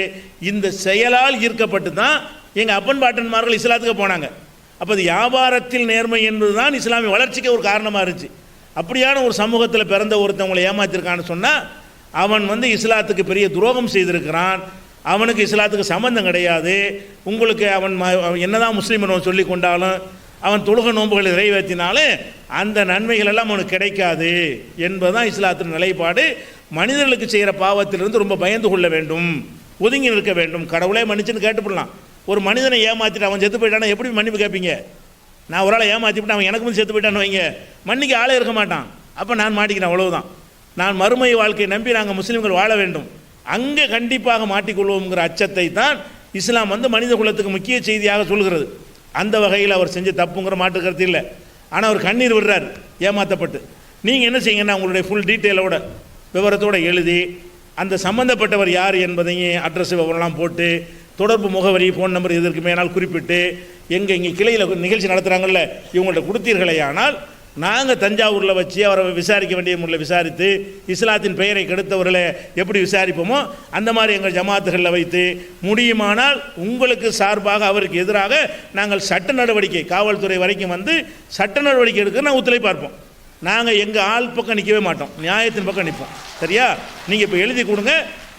இந்த செயலால் ஈர்க்கப்பட்டு தான் எங்கள் அப்பன் பாட்டன்மார்கள் இஸ்லாத்துக்கு போனாங்க. அப்போ அது வியாபாரத்தில் நேர்மை என்பது தான் இஸ்லாமிய வளர்ச்சிக்கு ஒரு காரணமாக இருந்துச்சு. அப்படியான ஒரு சமூகத்தில் பிறந்த ஒருத்தவங்களை ஏமாத்திருக்கான்னு சொன்னால் அவன் இஸ்லாத்துக்கு பெரிய துரோகம் செய்திருக்கிறான். அவனுக்கு இஸ்லாத்துக்கு சம்பந்தம் கிடையாது. உங்களுக்கு அவன் என்னதான் முஸ்லீம் சொல்லி கொண்டாலும், அவன் தொழுகை நோன்புகளை நிறைவேற்றினாலும் அந்த நன்மைகள் எல்லாம் அவனுக்கு கிடைக்காது என்பதுதான் இஸ்லாத்தின் நிலைப்பாடு. மனிதர்களுக்கு செய்கிற பாவத்திலிருந்து ரொம்ப பயந்து கொள்ள வேண்டும், ஒதுங்கி நிற்க வேண்டும். கடவுளே மன்னிச்சுன்னு கேட்டுப்படலாம். ஒரு மனிதனை ஏமாற்றிட்டு அவன் செத்து போயிட்டானா எப்படி மன்னிப்பு கேட்பீங்க? நான் ஒரு ஆளை ஏமாற்றிவிட்டு அவன் எனக்கு செத்து போயிட்டான்னு வைங்க, மன்னிக்க ஆளே இருக்க மாட்டான். அப்போ நான் மாட்டிக்கிறேன், அவ்வளவுதான். நான் மறுமை வாழ்க்கையை நம்பி நாங்கள் முஸ்லீம்கள் வாழ வேண்டும், அங்கே கண்டிப்பாக மாட்டிக்கொள்வோங்கிற அச்சத்தை தான் இஸ்லாம் மனித குலத்துக்கு முக்கிய செய்தியாக சொல்கிறது. அந்த வகையில் அவர் செஞ்ச தப்புங்கிற மாற்று கருத்து இல்லை. ஆனால் அவர் கண்ணீர் விடுறார் ஏமாற்றப்பட்டு. நீங்கள் என்ன செய்யுங்கன்னா உங்களுடைய ஃபுல் டீட்டெயிலோட விவரத்தோடு எழுதி அந்த சம்மந்தப்பட்டவர் யார் என்பதையும் அட்ரஸ் விவரம்லாம் போட்டு தொடர்பு முகவரி ஃபோன் நம்பர் இதற்கு மேனால் குறிப்பிட்டு இங்கே கிளையில் நிகழ்ச்சி நடத்துகிறாங்கல்ல இவங்கள்ட்ட கொடுத்தீர்களே, ஆனால் நாங்கள் தஞ்சாவூரில் வச்சு அவரை விசாரிக்க வேண்டிய முறையில் விசாரித்து இஸ்லாத்தின் பெயரை கெடுத்தவர்களை எப்படி விசாரிப்போமோ அந்த மாதிரி எங்கள் ஜமாத்துகளில் வைத்து முடியுமானால் உங்களுக்கு சார்பாக அவருக்கு எதிராக நாங்கள் சட்ட நடவடிக்கை, காவல்துறை வரைக்கும் சட்ட நடவடிக்கை எடுக்க நான் ஒத்துழைப்பு பார்ப்போம். நாங்கள் எங்கள் ஆள் பக்கம் நிற்கவே மாட்டோம், நியாயத்தின் பக்கம் நிற்போம். சரியா? நீங்கள் இப்போ எழுதி கொடுங்க,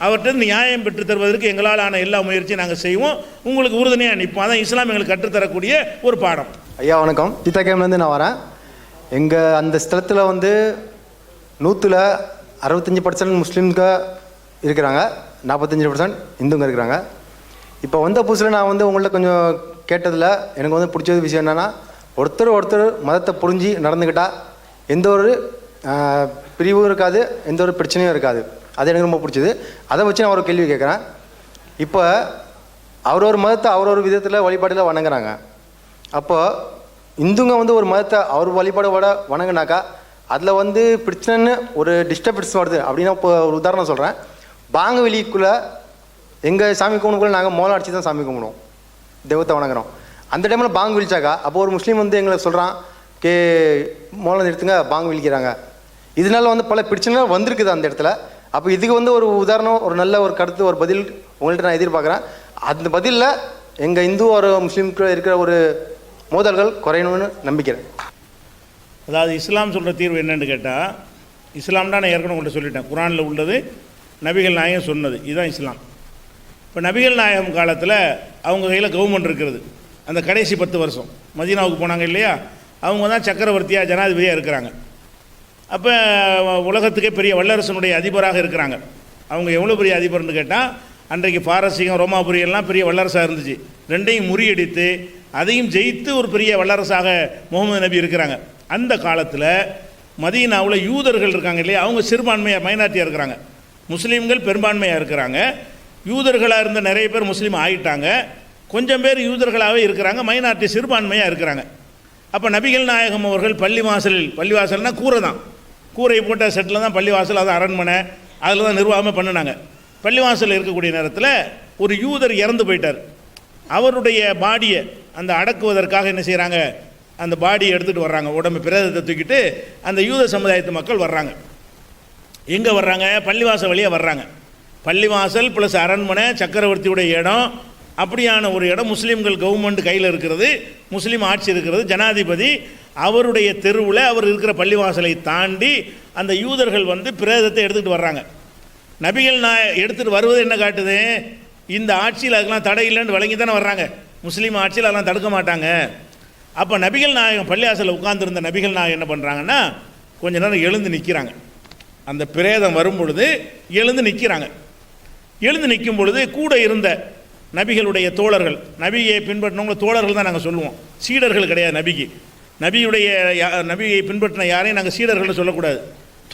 அவர்கிட்ட நியாயம் பெற்று தருவதற்கு எங்களால் ஆன எல்லா முயற்சியும் நாங்கள் செய்வோம், உங்களுக்கு உறுதுணையாக நிற்போம். அதான் இஸ்லாம் எங்களுக்கு கற்றுத்தரக்கூடிய ஒரு பாடம். ஐயா வணக்கம், சீத்தாக்கேம்லேருந்து நான் வரேன். எங்கள் அந்த ஸ்தலத்தில் 100ல் 65% முஸ்லீம்க இருக்கிறாங்க, 45% இந்துங்க இருக்கிறாங்க. இப்போ புதுசில் நான் உங்கள்ட்ட கொஞ்சம் கேட்டதில் எனக்கு பிடிச்ச விஷயம் என்னென்னா, ஒருத்தர் மதத்தை புரிஞ்சு நடந்துக்கிட்டால் எந்த ஒரு பிரிவும் இருக்காது, எந்த ஒரு பிரச்சனையும் இருக்காது. அது எனக்கு ரொம்ப பிடிச்சது. அதை வச்சு நான் ஒரு கேள்வி கேட்குறேன். இப்போ ஒரு மதத்தை ஒரு விதத்தில் வழிபாட்டில் வணங்குறாங்க. அப்போ இந்துங்க ஒரு மதத்தை அவர் வழிபாடோட வணங்கினாக்கா அதில் பிரச்சனைன்னு ஒரு டிஸ்டர்பன்ஸ் வருது அப்படின்னா, இப்போ ஒரு உதாரணம் சொல்கிறேன். பாங்க வெளிக்குள்ளே எங்கள் சாமி கும்பிடுக்குள்ளே நாங்கள் மோளம் அடிச்சு தான் சாமி கும்பிடுவோம், தெய்வத்தை வணங்குறோம். அந்த டைமில் பாங்கு விழிச்சாக்கா அப்போ ஒரு முஸ்லீம் எங்களை சொல்கிறான், மோளம் நிறுத்துங்க, பாங்கு விழிக்கிறாங்க. இதனால பல பிரச்சனைகள் வந்திருக்குது அந்த இடத்துல. அப்போ இதுக்கு ஒரு உதாரணம், ஒரு நல்ல ஒரு கருத்து, ஒரு பதில் உங்கள்கிட்ட நான் எதிர்பார்க்குறேன். அந்த பதிலில் எங்கள் இந்து ஒரு முஸ்லீமுக்கு இருக்கிற ஒரு மோதல்கள் குறையணும்னு நம்பிக்கிறேன். அதாவது இஸ்லாம் சொல்கிற தீர்வு என்னென்னு கேட்டால், இஸ்லாம் தான் நான் ஏற்கனவே உங்கள்கிட்ட சொல்லிட்டேன், குரானில் உள்ளது, நபிகள் நாயகம் சொன்னது, இதுதான் இஸ்லாம். இப்போ நபிகள் நாயகம் காலத்தில் அவங்க கையில் கவர்மெண்ட் இருக்கிறது. அந்த கடைசி 10 வருஷம் மதீனாவுக்கு போனாங்க இல்லையா, அவங்க தான் சக்கரவர்த்தியாக ஜனாதிபதியாக இருக்கிறாங்க. அப்போ உலகத்துக்கே பெரிய வல்லரசனுடைய அதிபராக இருக்கிறாங்க. அவங்க எவ்வளோ பெரிய அதிபர்னு கேட்டால், அன்றைக்கு பாரசீகம் ரோமாபுரி எல்லாம் பெரிய வல்லரசாக இருந்துச்சு. ரெண்டையும் முறியடித்து அதையும் ஜெயித்து ஒரு பெரிய வல்லரசாக முகமது நபி இருக்கிறாங்க. அந்த காலத்தில் மதீனாவில் யூதர்கள் இருக்காங்க இல்லையா, அவங்க சிறுபான்மையாக மைனாரிட்டியாக இருக்கிறாங்க. முஸ்லீம்கள் பெரும்பான்மையாக இருக்கிறாங்க. யூதர்களாக இருந்த நிறைய பேர் முஸ்லீம் ஆகிட்டாங்க, கொஞ்சம் பேர் யூதர்களாகவே இருக்கிறாங்க, மைனாரிட்டி சிறுபான்மையாக இருக்கிறாங்க. அப்போ நபிகள் நாயகம் அவர்கள் பள்ளிவாசல்னால் கூரை தான், கூரை போட்ட செட்டில் தான் பள்ளிவாசல், அது அரண்மனை, அதில் தான் நிர்வாகமே பண்ணினாங்க. பள்ளிவாசலில் இருக்கக்கூடிய நேரத்தில் ஒரு யூதர் இறந்து போயிட்டார். அவருடைய பாடியை அந்த அடக்குவதற்காக என்ன செய்கிறாங்க, அந்த பாடியை எடுத்துகிட்டு வர்றாங்க, உடம்பு பிரேதத்தை தூக்கிட்டு அந்த யூத சமுதாயத்து மக்கள் வர்றாங்க. எங்கே வர்றாங்க? பள்ளிவாசல் வழியாக வர்றாங்க. பள்ளிவாசல் ப்ளஸ் அரண்மனை, சக்கரவர்த்தியுடைய இடம், அப்படியான ஒரு இடம். முஸ்லீம்கள் கவர்மெண்ட் கையில் இருக்கிறது, முஸ்லீம் ஆட்சி இருக்கிறது, ஜனாதிபதி. அவருடைய தெருவில் அவர் இருக்கிற பள்ளிவாசலை தாண்டி அந்த யூதர்கள் வந்து பிரேதத்தை எடுத்துகிட்டு வர்றாங்க. நபிகள் எடுத்துகிட்டு வருவது என்ன காட்டுது? இந்த ஆட்சியில் அதுக்கெல்லாம் தடை இல்லைன்னு வழங்கி தானே வர்றாங்க. முஸ்லீம் ஆட்சியில் அதெல்லாம் தடுக்க மாட்டாங்க. அப்போ நபிகள் நாயகம் பள்ளிவாசலில் உட்கார்ந்துருந்த நபிகள் நாயகம் என்ன பண்ணுறாங்கன்னா கொஞ்ச நேரம் எழுந்து நிற்கிறாங்க. அந்த பிரேதம் வரும் பொழுது எழுந்து நிற்கிறாங்க. எழுந்து நிற்கும் பொழுது கூட இருந்த நபிகளுடைய தோழர்கள், நபியை பின்பற்றினவங்க தோழர்கள் தான் நாங்கள் சொல்லுவோம், சீடர்கள் கிடையாது. நபியை பின்பற்றின யாரையும் நாங்கள் சீடர்கள்னு சொல்லக்கூடாது,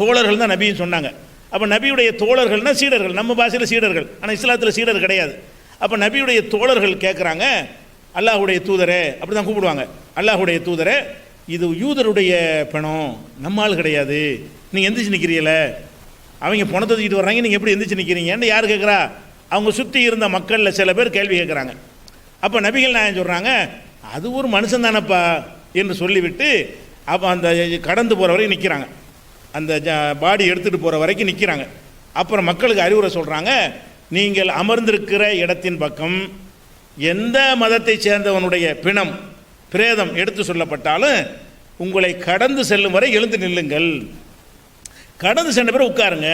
தோழர்கள் தான் நபின்னு சொன்னாங்க. அப்போ நபியுடைய தோழர்கள்னா சீடர்கள், நம்ம பாஷையில் சீடர்கள், ஆனால் இஸ்லாத்தில் சீடர் கிடையாது. அப்போ நபியுடைய தோழர்கள் கேட்குறாங்க, அல்லாஹுடைய தூதரே, அப்படி தான் கூப்பிடுவாங்க, அல்லாஹுடைய தூதரே, இது யூதருடைய பணம், நம்மால் கிடையாது, நீங்கள் எந்திரிச்சு நிற்கிறீங்கள, அவங்க பணத்தை தூக்கிட்டு வர்றாங்க, நீங்கள் எப்படி எந்திரிச்சு நிற்கிறீங்கன்னு யார் கேட்குறா? அவங்க சுற்றி இருந்த மக்களில் சில பேர் கேள்வி கேட்குறாங்க. அப்போ நபிகள் நாயகம் சொல்கிறாங்க, அது ஒரு மனுஷன் தானப்பா என்று சொல்லிவிட்டு அப்போ அந்த கடந்து போகிற வரைக்கும் நிற்கிறாங்க, அந்த பாடி எடுத்துகிட்டு போகிற வரைக்கும் நிற்கிறாங்க. அப்புறம் மக்களுக்கு அறிவுரை சொல்கிறாங்க, நீங்கள் அமர்ந்திருக்கிற இடத்தின் பக்கம் எந்த மதத்தை சேர்ந்தவனுடைய பிணம் பிரேதம் எடுத்து சொல்லப்பட்டாலும் உங்களை கடந்து செல்லும் வரை எழுந்து நில்லுங்கள், கடந்து சென்ற பிறகு உட்காருங்க.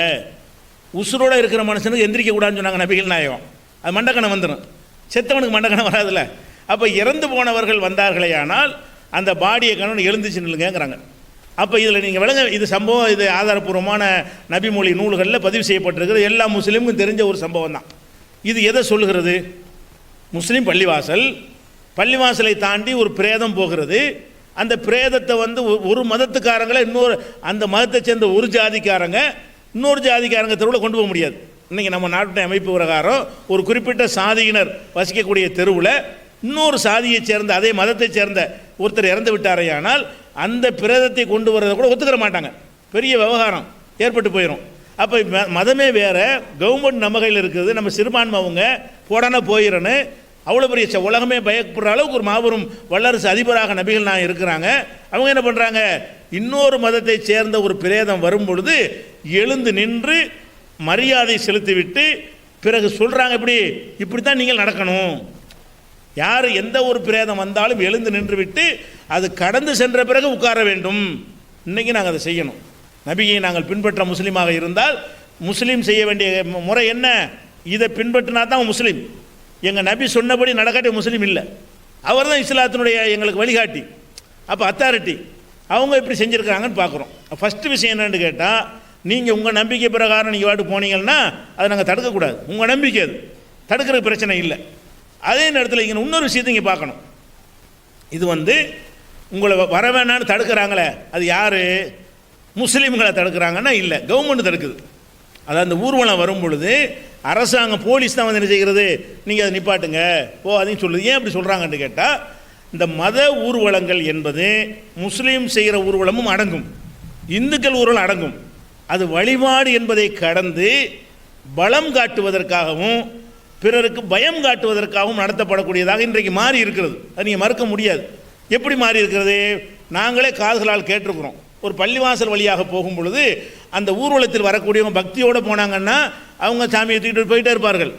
உசுரோடு இருக்கிற மனுஷனுக்கு எந்திரிக்க கூடாதுன்னு சொன்னாங்க நபிகள் நாயகம். அது மண்டக்கணம் வந்துடும், செத்தவனுக்கு மண்டக்கணம் வராதுல்ல. அப்போ இறந்து போனவர்கள் வந்தார்களே ஆனால் அந்த பாடியை கணவன் எழுந்துச்சு நில்லுங்கிறாங்க. அப்போ இதில் நீங்கள் விளங்க, இது சம்பவம், இது ஆதாரப்பூர்வமான நபிமொழி நூல்களில் பதிவு செய்யப்பட்டிருக்கிறது, எல்லா முஸ்லீமுக்கும் தெரிஞ்ச ஒரு சம்பவம் தான். இது எதை சொல்லுகிறது? முஸ்லீம் பள்ளிவாசலை தாண்டி ஒரு பிரேதம் போகிறது. அந்த பிரேதத்தை வந்து ஒரு மதத்துக்காரங்களை இன்னொரு அந்த மதத்தை சேர்ந்த ஒரு ஜாதிக்காரங்க இன்னொரு ஜாதிக்காரங்க தெருவில் கொண்டு போக முடியாது. இன்றைக்கி நம்ம நாட்டுடைய அமைப்பு பிரகாரம் ஒரு குறிப்பிட்ட சாதியினர் வசிக்கக்கூடிய தெருவில் இன்னொரு சாதியை சேர்ந்த அதே மதத்தை சேர்ந்த ஒருத்தர் இறந்து விட்டாரையானால் அந்த பிரேதத்தை கொண்டு வரதை கூட ஒத்துக்கிற மாட்டாங்க, பெரிய விவகாரம் ஏற்பட்டு போயிடும். அப்போ மதமே வேறு, கவர்மெண்ட் நம்ம கையில் இருக்குது, நம்ம சிறுபான்மைவங்க போடானா போயிடன்னு அவ்வளோ பெரிய உலகமே பயப்படுற அளவுக்கு ஒரு மாபெரும் வல்லரசு அதிபராக நபிகள் நாயகம் இருக்கிறாங்க. அவங்க என்ன பண்ணுறாங்க, இன்னொரு மதத்தை சேர்ந்த ஒரு பிரேதம் வரும் பொழுது எழுந்து நின்று மரியாதை செலுத்திவிட்டு பிறகு சொல்கிறாங்க, இப்படி தான் நீங்கள் நடக்கணும். யார் எந்த ஒரு பிரேதம் வந்தாலும் எழுந்து நின்று விட்டு அது கடந்து சென்ற பிறகு உட்கார வேண்டும். இன்றைக்கி நாங்கள் அதை செய்யணும். நபியை நாங்கள் பின்பற்ற முஸ்லீமாக இருந்தால் முஸ்லீம் செய்ய வேண்டிய முறை என்ன? இதை பின்பற்றினா தான் முஸ்லீம். எங்கள் நபி சொன்னபடி நடக்காட்டி முஸ்லீம் இல்லை. அவர் தான் இஸ்லாத்தினுடைய எங்களுக்கு வழிகாட்டி, அப்போ அத்தாரிட்டி. அவங்க இப்படி செஞ்சுருக்காங்கன்னு பார்க்குறோம். ஃபஸ்ட்டு விஷயம் என்னென்னு கேட்டால், நீங்கள் உங்கள் நம்பிக்கை பிரகாரம் நீங்கள் வாட்டு போனீங்கன்னா அதை நாங்கள் தடுக்கக்கூடாது. உங்கள் நம்பிக்கை அது தடுக்கிறதுக்கு பிரச்சனை இல்லை. அதே நேரத்தில் இங்கே இன்னொரு விஷயத்தை இங்கே பார்க்கணும். இது வந்து உங்களை வர வேணான்னு தடுக்கிறாங்களே, அது யார்? முஸ்லீம்களை தடுக்கிறாங்கன்னா இல்லை, கவர்மெண்ட் தடுக்குது. அதாவது அந்த ஊர்வலம் வரும் பொழுது அரசாங்கம், போலீஸ் தான் வந்து என்ன செய்கிறது, நீங்கள் அதை நிப்பாட்டுங்க அதையும் சொல்லுது. ஏன் அப்படி சொல்கிறாங்கன்னு கேட்டால், இந்த மத ஊர்வலங்கள் என்பது முஸ்லீம் செய்கிற ஊர்வலமும் அடங்கும், இந்துக்கள் ஊர்வலம் அடங்கும். அது வழிபாடு என்பதை கடந்து பலம் காட்டுவதற்காகவும் பிறருக்கு பயம் காட்டுவதற்காகவும் நடத்தப்படக்கூடியதாக இன்றைக்கு மாறி இருக்கிறது. அது நீங்கள் மறுக்க முடியாது. எப்படி மாறி இருக்கிறது? நாங்களே காதுகளால் கேட்டிருக்கிறோம். ஒரு பள்ளிவாசல் வழியாக போகும் பொழுது அந்த ஊர்வலத்தில் வரக்கூடியவங்க பக்தியோடு போனாங்கன்னா அவங்க சாமியை தூக்கிட்டு போயிட்டே இருப்பார்கள்.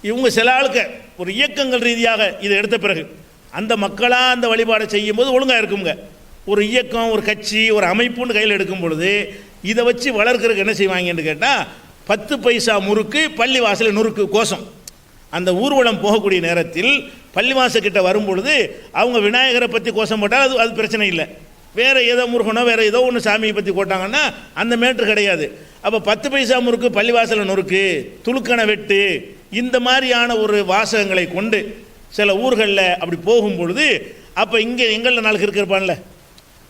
இவங்க சில ஆளுக்கு ஒரு இயக்கங்கள் ரீதியாக இதை எடுத்த பிறகு அந்த மக்களாக அந்த வழிபாடை செய்யும்போது ஒழுங்காக இருக்குங்க. ஒரு இயக்கம், ஒரு கட்சி, ஒரு அமைப்புன்னு கையில் எடுக்கும் பொழுது இதை வச்சு வளர்க்கறதுக்கு என்ன செய்வாங்கன்னு கேட்டால், 10 பைசா முறுக்கு பள்ளிவாசல் நுறுக்கு கோஷம். அந்த ஊர்வலம் போகக்கூடிய நேரத்தில் பள்ளிவாசக்கிட்ட வரும் பொழுது அவங்க விநாயகரை பற்றி கோஷம் போட்டால் அது பிரச்சனை இல்லை. வேறு ஏதோ முருகனோ வேறு ஏதோ ஒன்று சாமியை பற்றி போட்டாங்கன்னா அந்த மேட்ரு கிடையாது. அப்போ 10 பைசா முறுக்கு பள்ளிவாசலில் நொறுக்கு, துளுக்கணை வெட்டு, இந்த மாதிரியான ஒரு வாசகங்களை கொண்டு சில ஊர்களில் அப்படி போகும் பொழுது, அப்போ இங்கே எங்களில் நாளுக்கு இருப்பான்ல,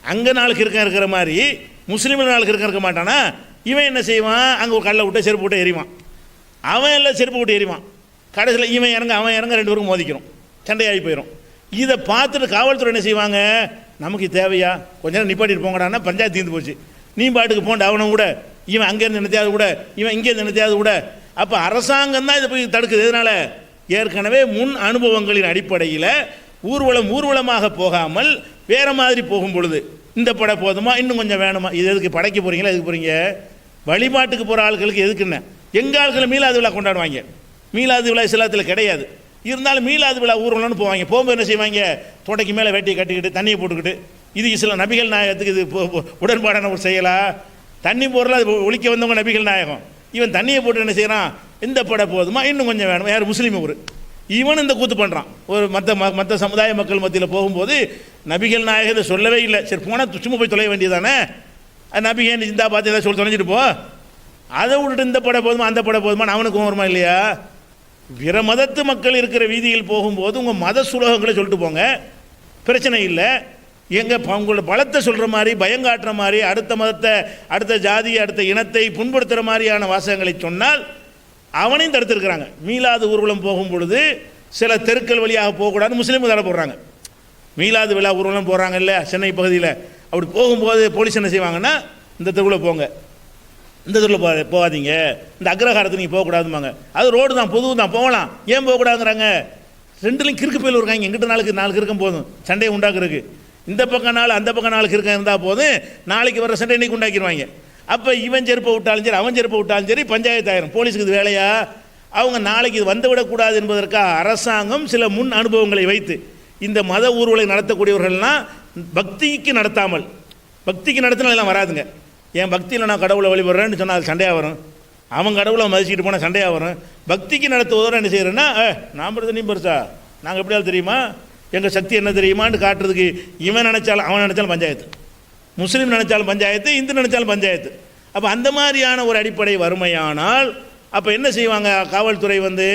அங்கே நாளுக்கு இருக்கிற மாதிரி முஸ்லீமில் நாளுக்கு இருக்க மாட்டானா? இவன் என்ன செய்வான், அங்கே ஒரு கல்லை விட்டு செருப்பு விட்டு எறிவான், அவன் எல்லாம் செருப்பு விட்டு எறிவான். கடைசியில் இவன் இறங்க அவன் இறங்க 2 பேருக்கும் மோதிக்கிறோம், சண்டையாகி போயிடும். இதை பார்த்துட்டு காவல்துறை என்ன செய்வாங்க, நமக்கு தேவையா, கொஞ்ச நேரம் நிப்பாட்டிட்டு போங்கடான்னா பஞ்சாயத்து தீர்ந்து போச்சு, நீ பாட்டுக்கு போண்ட அவனை கூட, இவன் அங்கேருந்து நினைத்தியாவது கூட, இவன் இங்கேருந்து நினைத்தியாவது கூட. அப்போ அரசாங்கம் தான் இதை போய் தடுக்குது. இதனால் ஏற்கனவே முன் அனுபவங்களின் அடிப்படையில் ஊர்வலமாக போகாமல் வேறு மாதிரி போகும் பொழுது இந்த படை போதுமா, இன்னும் கொஞ்சம் வேணுமா, இது எதுக்கு படைக்க போகிறீங்களா, எதுக்கு போகிறீங்க? வழிபாட்டுக்கு போகிற ஆட்களுக்கு எதுக்குன்னு எங்கள் ஆட்களை மீளாது விழா கொண்டாடுவாங்க. மீளாது விழா இஸ்லாத்தில் கிடையாது. இருந்தாலும் மீளாது விழா ஊர்வலம்னு போவாங்க. போகும்போது என்ன செய்வாங்க, தொடைக்கு மேலே வேட்டியை கட்டிக்கிட்டு தண்ணியை போட்டுக்கிட்டு இது இஸ்லாம் நபிகள் நாயகத்துக்கு இது உடன்பாடான ஒரு செயலா? தண்ணி போடுறல அது ஒழிக்க வந்தவங்க நபிகள் நாயகம். இவன் தண்ணியை போட்டு என்ன செய்கிறான்? இந்த படை போதுமா, இன்னும் கொஞ்சம் வேணும். யார்? முஸ்லீம் ஊர். இவன் இந்த கூத்து பண்ணுறான். ஒரு மற்ற சமுதாய மக்கள் மத்தியில் போகும்போது நபிகள் நாயகத்தை சொல்லவே இல்லை. சரி போனால் சும்மா போய் தொலைய வேண்டியதானே, நபிகன் இந்த பார்த்து ஏதாவது சொல்லி தொலைஞ்சிட்டு போ. அதை விட்டுட்டு இந்த படை போதுமா அந்த படை போதுமான்னு அவனுக்கு வருமா இல்லையா? பிற மதத்து மக்கள் இருக்கிற வீதியில் போகும்போது உங்கள் மத சுலோகங்களை சொல்லிட்டு போங்க, பிரச்சனை இல்லை. உங்களோட பலத்தை சொல்கிற மாதிரி, பயங்காட்டுற மாதிரி, அடுத்த மதத்தை, அடுத்த ஜாதியை, அடுத்த இனத்தை புண்படுத்துகிற மாதிரியான வாசகங்களை சொன்னால் அவனையும் தடுத்துருக்குறாங்க. மீலாது ஊர்வலம் போகும் பொழுது சில தெருக்கள் வழியாக போகக்கூடாது, முஸ்லீமுக்கு தடை போடுறாங்க. மீலாது விழா ஊர்வலம் போகிறாங்க இல்லை சென்னை பகுதியில், அப்படி போகும்போது போலீஸ் என்ன செய்வாங்கன்னா, இந்த தெருவில் போங்க, இந்த தெருவில் போகாதீங்க, இந்த அக்ரஹாரத்துக்கு நீங்கள் போகக்கூடாதுமாங்க. அது ரோடு தான், பொது தான், போகலாம், ஏன் போகக்கூடாதுங்கிறாங்க? ரெண்டுலையும் கிறுக்கு போயில் இருக்காங்க. எங்கிட்ட நாலு கிறுக்கம் போதும் சண்டையை உண்டாக்குறதுக்கு. இந்த பக்கம் நாள் அந்த பக்கம் நாலு கிறுக்கம் இருந்தால் போதும், நாளைக்கு வர சண்டை இன்னைக்கு உண்டாக்கிடுவாங்க. அப்போ இவன் செருப்பை விட்டாலும் சரி, அவன் செருப்பை விட்டாலும் சரி, பஞ்சாயத்து ஆயிரும். போலீஸுக்கு இது வேலையா? அவங்க நாளைக்கு இது வந்துவிடக்கூடாது என்பதற்காக அரசாங்கம் சில முன் அனுபவங்களை வைத்து இந்த மத ஊர்வலை நடத்தக்கூடியவர்கள்லாம் பக்திக்கு நடத்தாமல், பக்திக்கு நடத்தினா எல்லாம் வராதுங்க. என் பக்தியில் நான் கடவுளை வழிபடுறேன்னு சொன்னால் அது சண்டையாக வரும். அவன் கடவுளை மதிச்சுட்டு போனால் சண்டையாக வரும். பக்திக்கு நடத்துவதோடு என்ன செய்கிறேன்னா, நான் பெருசா நீ பெருசா, நாங்கள் எப்படியாவது தெரியுமா, எங்கள் சக்தி என்ன தெரியுமான்னு காட்டுறதுக்கு இவன் நினச்சாலும் அவன் நினச்சாலும் பஞ்சாயத்து, முஸ்லீம் நினச்சாலும் பஞ்சாயத்து, இந்து நினச்சாலும் பஞ்சாயத்து. அப்போ அந்த மாதிரியான ஒரு அடிப்படை வறுமையானால் அப்போ என்ன செய்வாங்க? காவல்துறை வந்து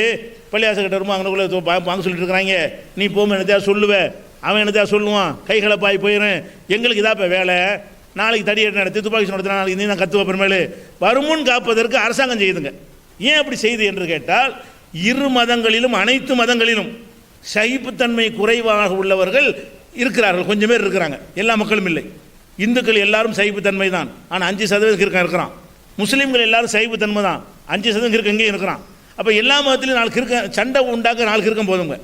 பள்ளியாசக்கிட்ட வருமா, அங்கனுக்குள்ளே வாங்க சொல்லிட்டு இருக்கிறாங்க, நீ போகும் என்னத்தையா சொல்லுவேன், அவன் என்னத்தையா சொல்லுவான், கைகளை பாய் போயிடும். எங்களுக்கு இதான் இப்போ வேலை, நாளைக்கு தடியேட்டு நடத்தி துப்பாக்கி நடத்தினா நாளைக்கு நீ நான் கத்துவ பெருமேலு வருமுன் காப்பதற்கு அரசாங்கம் செய்யுதுங்க. ஏன் அப்படி செய்யுது என்று கேட்டால், இரு மதங்களிலும் அனைத்து மதங்களிலும் சகிப்புத்தன்மை குறைவாக உள்ளவர்கள் இருக்கிறார்கள், கொஞ்சம் பேர் இருக்கிறாங்க, எல்லா மக்களும் இல்லை. இந்துக்கள் எல்லாரும் சகிப்புத்தன்மை தான், ஆனால் 5% இருக்கிறான். முஸ்லீம்கள் எல்லாரும் சகிப்புத்தன்மை தான், 5% இருக்க எங்கேயும் இருக்கிறான். அப்போ எல்லா மதத்திலையும் 4 கிறுக்க சண்டை உண்டாக்க 4 கிறுக்கம் போதுங்க.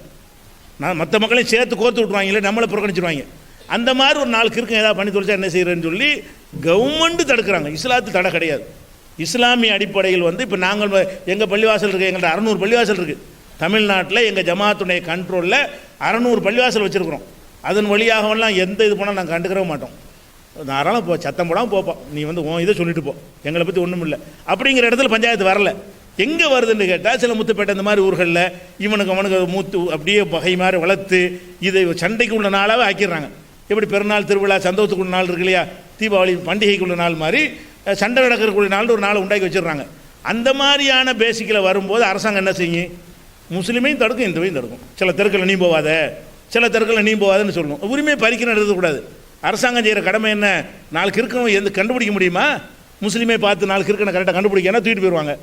நான் மற்ற மக்களையும் சேர்த்து கோர்த்து விட்ருவாங்களே, நம்மளை புறக்கணிச்சிருவாங்க. அந்த மாதிரி ஒரு 4 கிறுக்கம் ஏதாவது பண்ணி தொலைச்சா என்ன செய்கிறேன்னு சொல்லி கவர்மெண்ட்டு தடுக்கிறாங்க. இஸ்லாத்து தடை கிடையாது. இஸ்லாமிய அடிப்படையில் வந்து இப்போ நாங்கள் எங்கள் பள்ளிவாசல் இருக்குது, எங்கள்கிட்ட 600 பள்ளிவாசல் இருக்குது. தமிழ்நாட்டில் எங்கள் ஜமாத்துடைய கண்ட்ரோலில் 600 பள்ளிவாசல் வச்சுருக்குறோம். அதன் வழியாகவெல்லாம் எந்த இது போனால் நாங்கள் கண்டுக்கிறவே மாட்டோம். தாராளம் சத்தம் போடாமல் போப்போம், நீ வந்து இதை சொல்லிட்டு போ, எங்களை பற்றி ஒன்றும் இல்லை அப்படிங்கிற இடத்துல பஞ்சாயத்து வரல. எங்கே வருதுன்னு கேட்டால், சில முத்துப்பேட்டை இந்த மாதிரி ஊர்களில் இவனுக்கு அவனுக்கு மூத்து அப்படியே பகை மாதிரி வளர்த்து இதை சண்டைக்கு உள்ள நாளாகவே ஆக்கிடுறாங்க. எப்படி பெருநாள் திருவிழா சந்தோஷத்துக்குள்ள நாள் இருக்கு இல்லையா, தீபாவளி பண்டிகைக்குள்ள நாள் மாதிரி சண்டை நடக்கிறக்கூடிய நாள் ஒரு நாள் உண்டாக்கி வச்சிடுறாங்க. அந்த மாதிரியான பேசிக்கில் வரும்போது அரசாங்கம் என்ன செய்யும்? முஸ்லீமையும் தடுக்கும், இந்துவையும் தடுக்கும். சில தெருக்களில் நீ போவாத, சில தெருக்களில் நீ போவாதுன்னு சொல்லணும். உரிமையை பறிக்கணும் எழுதக்கூடாது. அரசாங்கம் செய்கிற கடமை என்ன? 4 கிறுக்கணும் எந்த கண்டுபிடிக்க முடியுமா? முஸ்லீமை பார்த்து 4 கிறுக்கனை கரெக்டாக கண்டுபிடிக்கனா தூக்கிட்டு போயிடுவாங்க.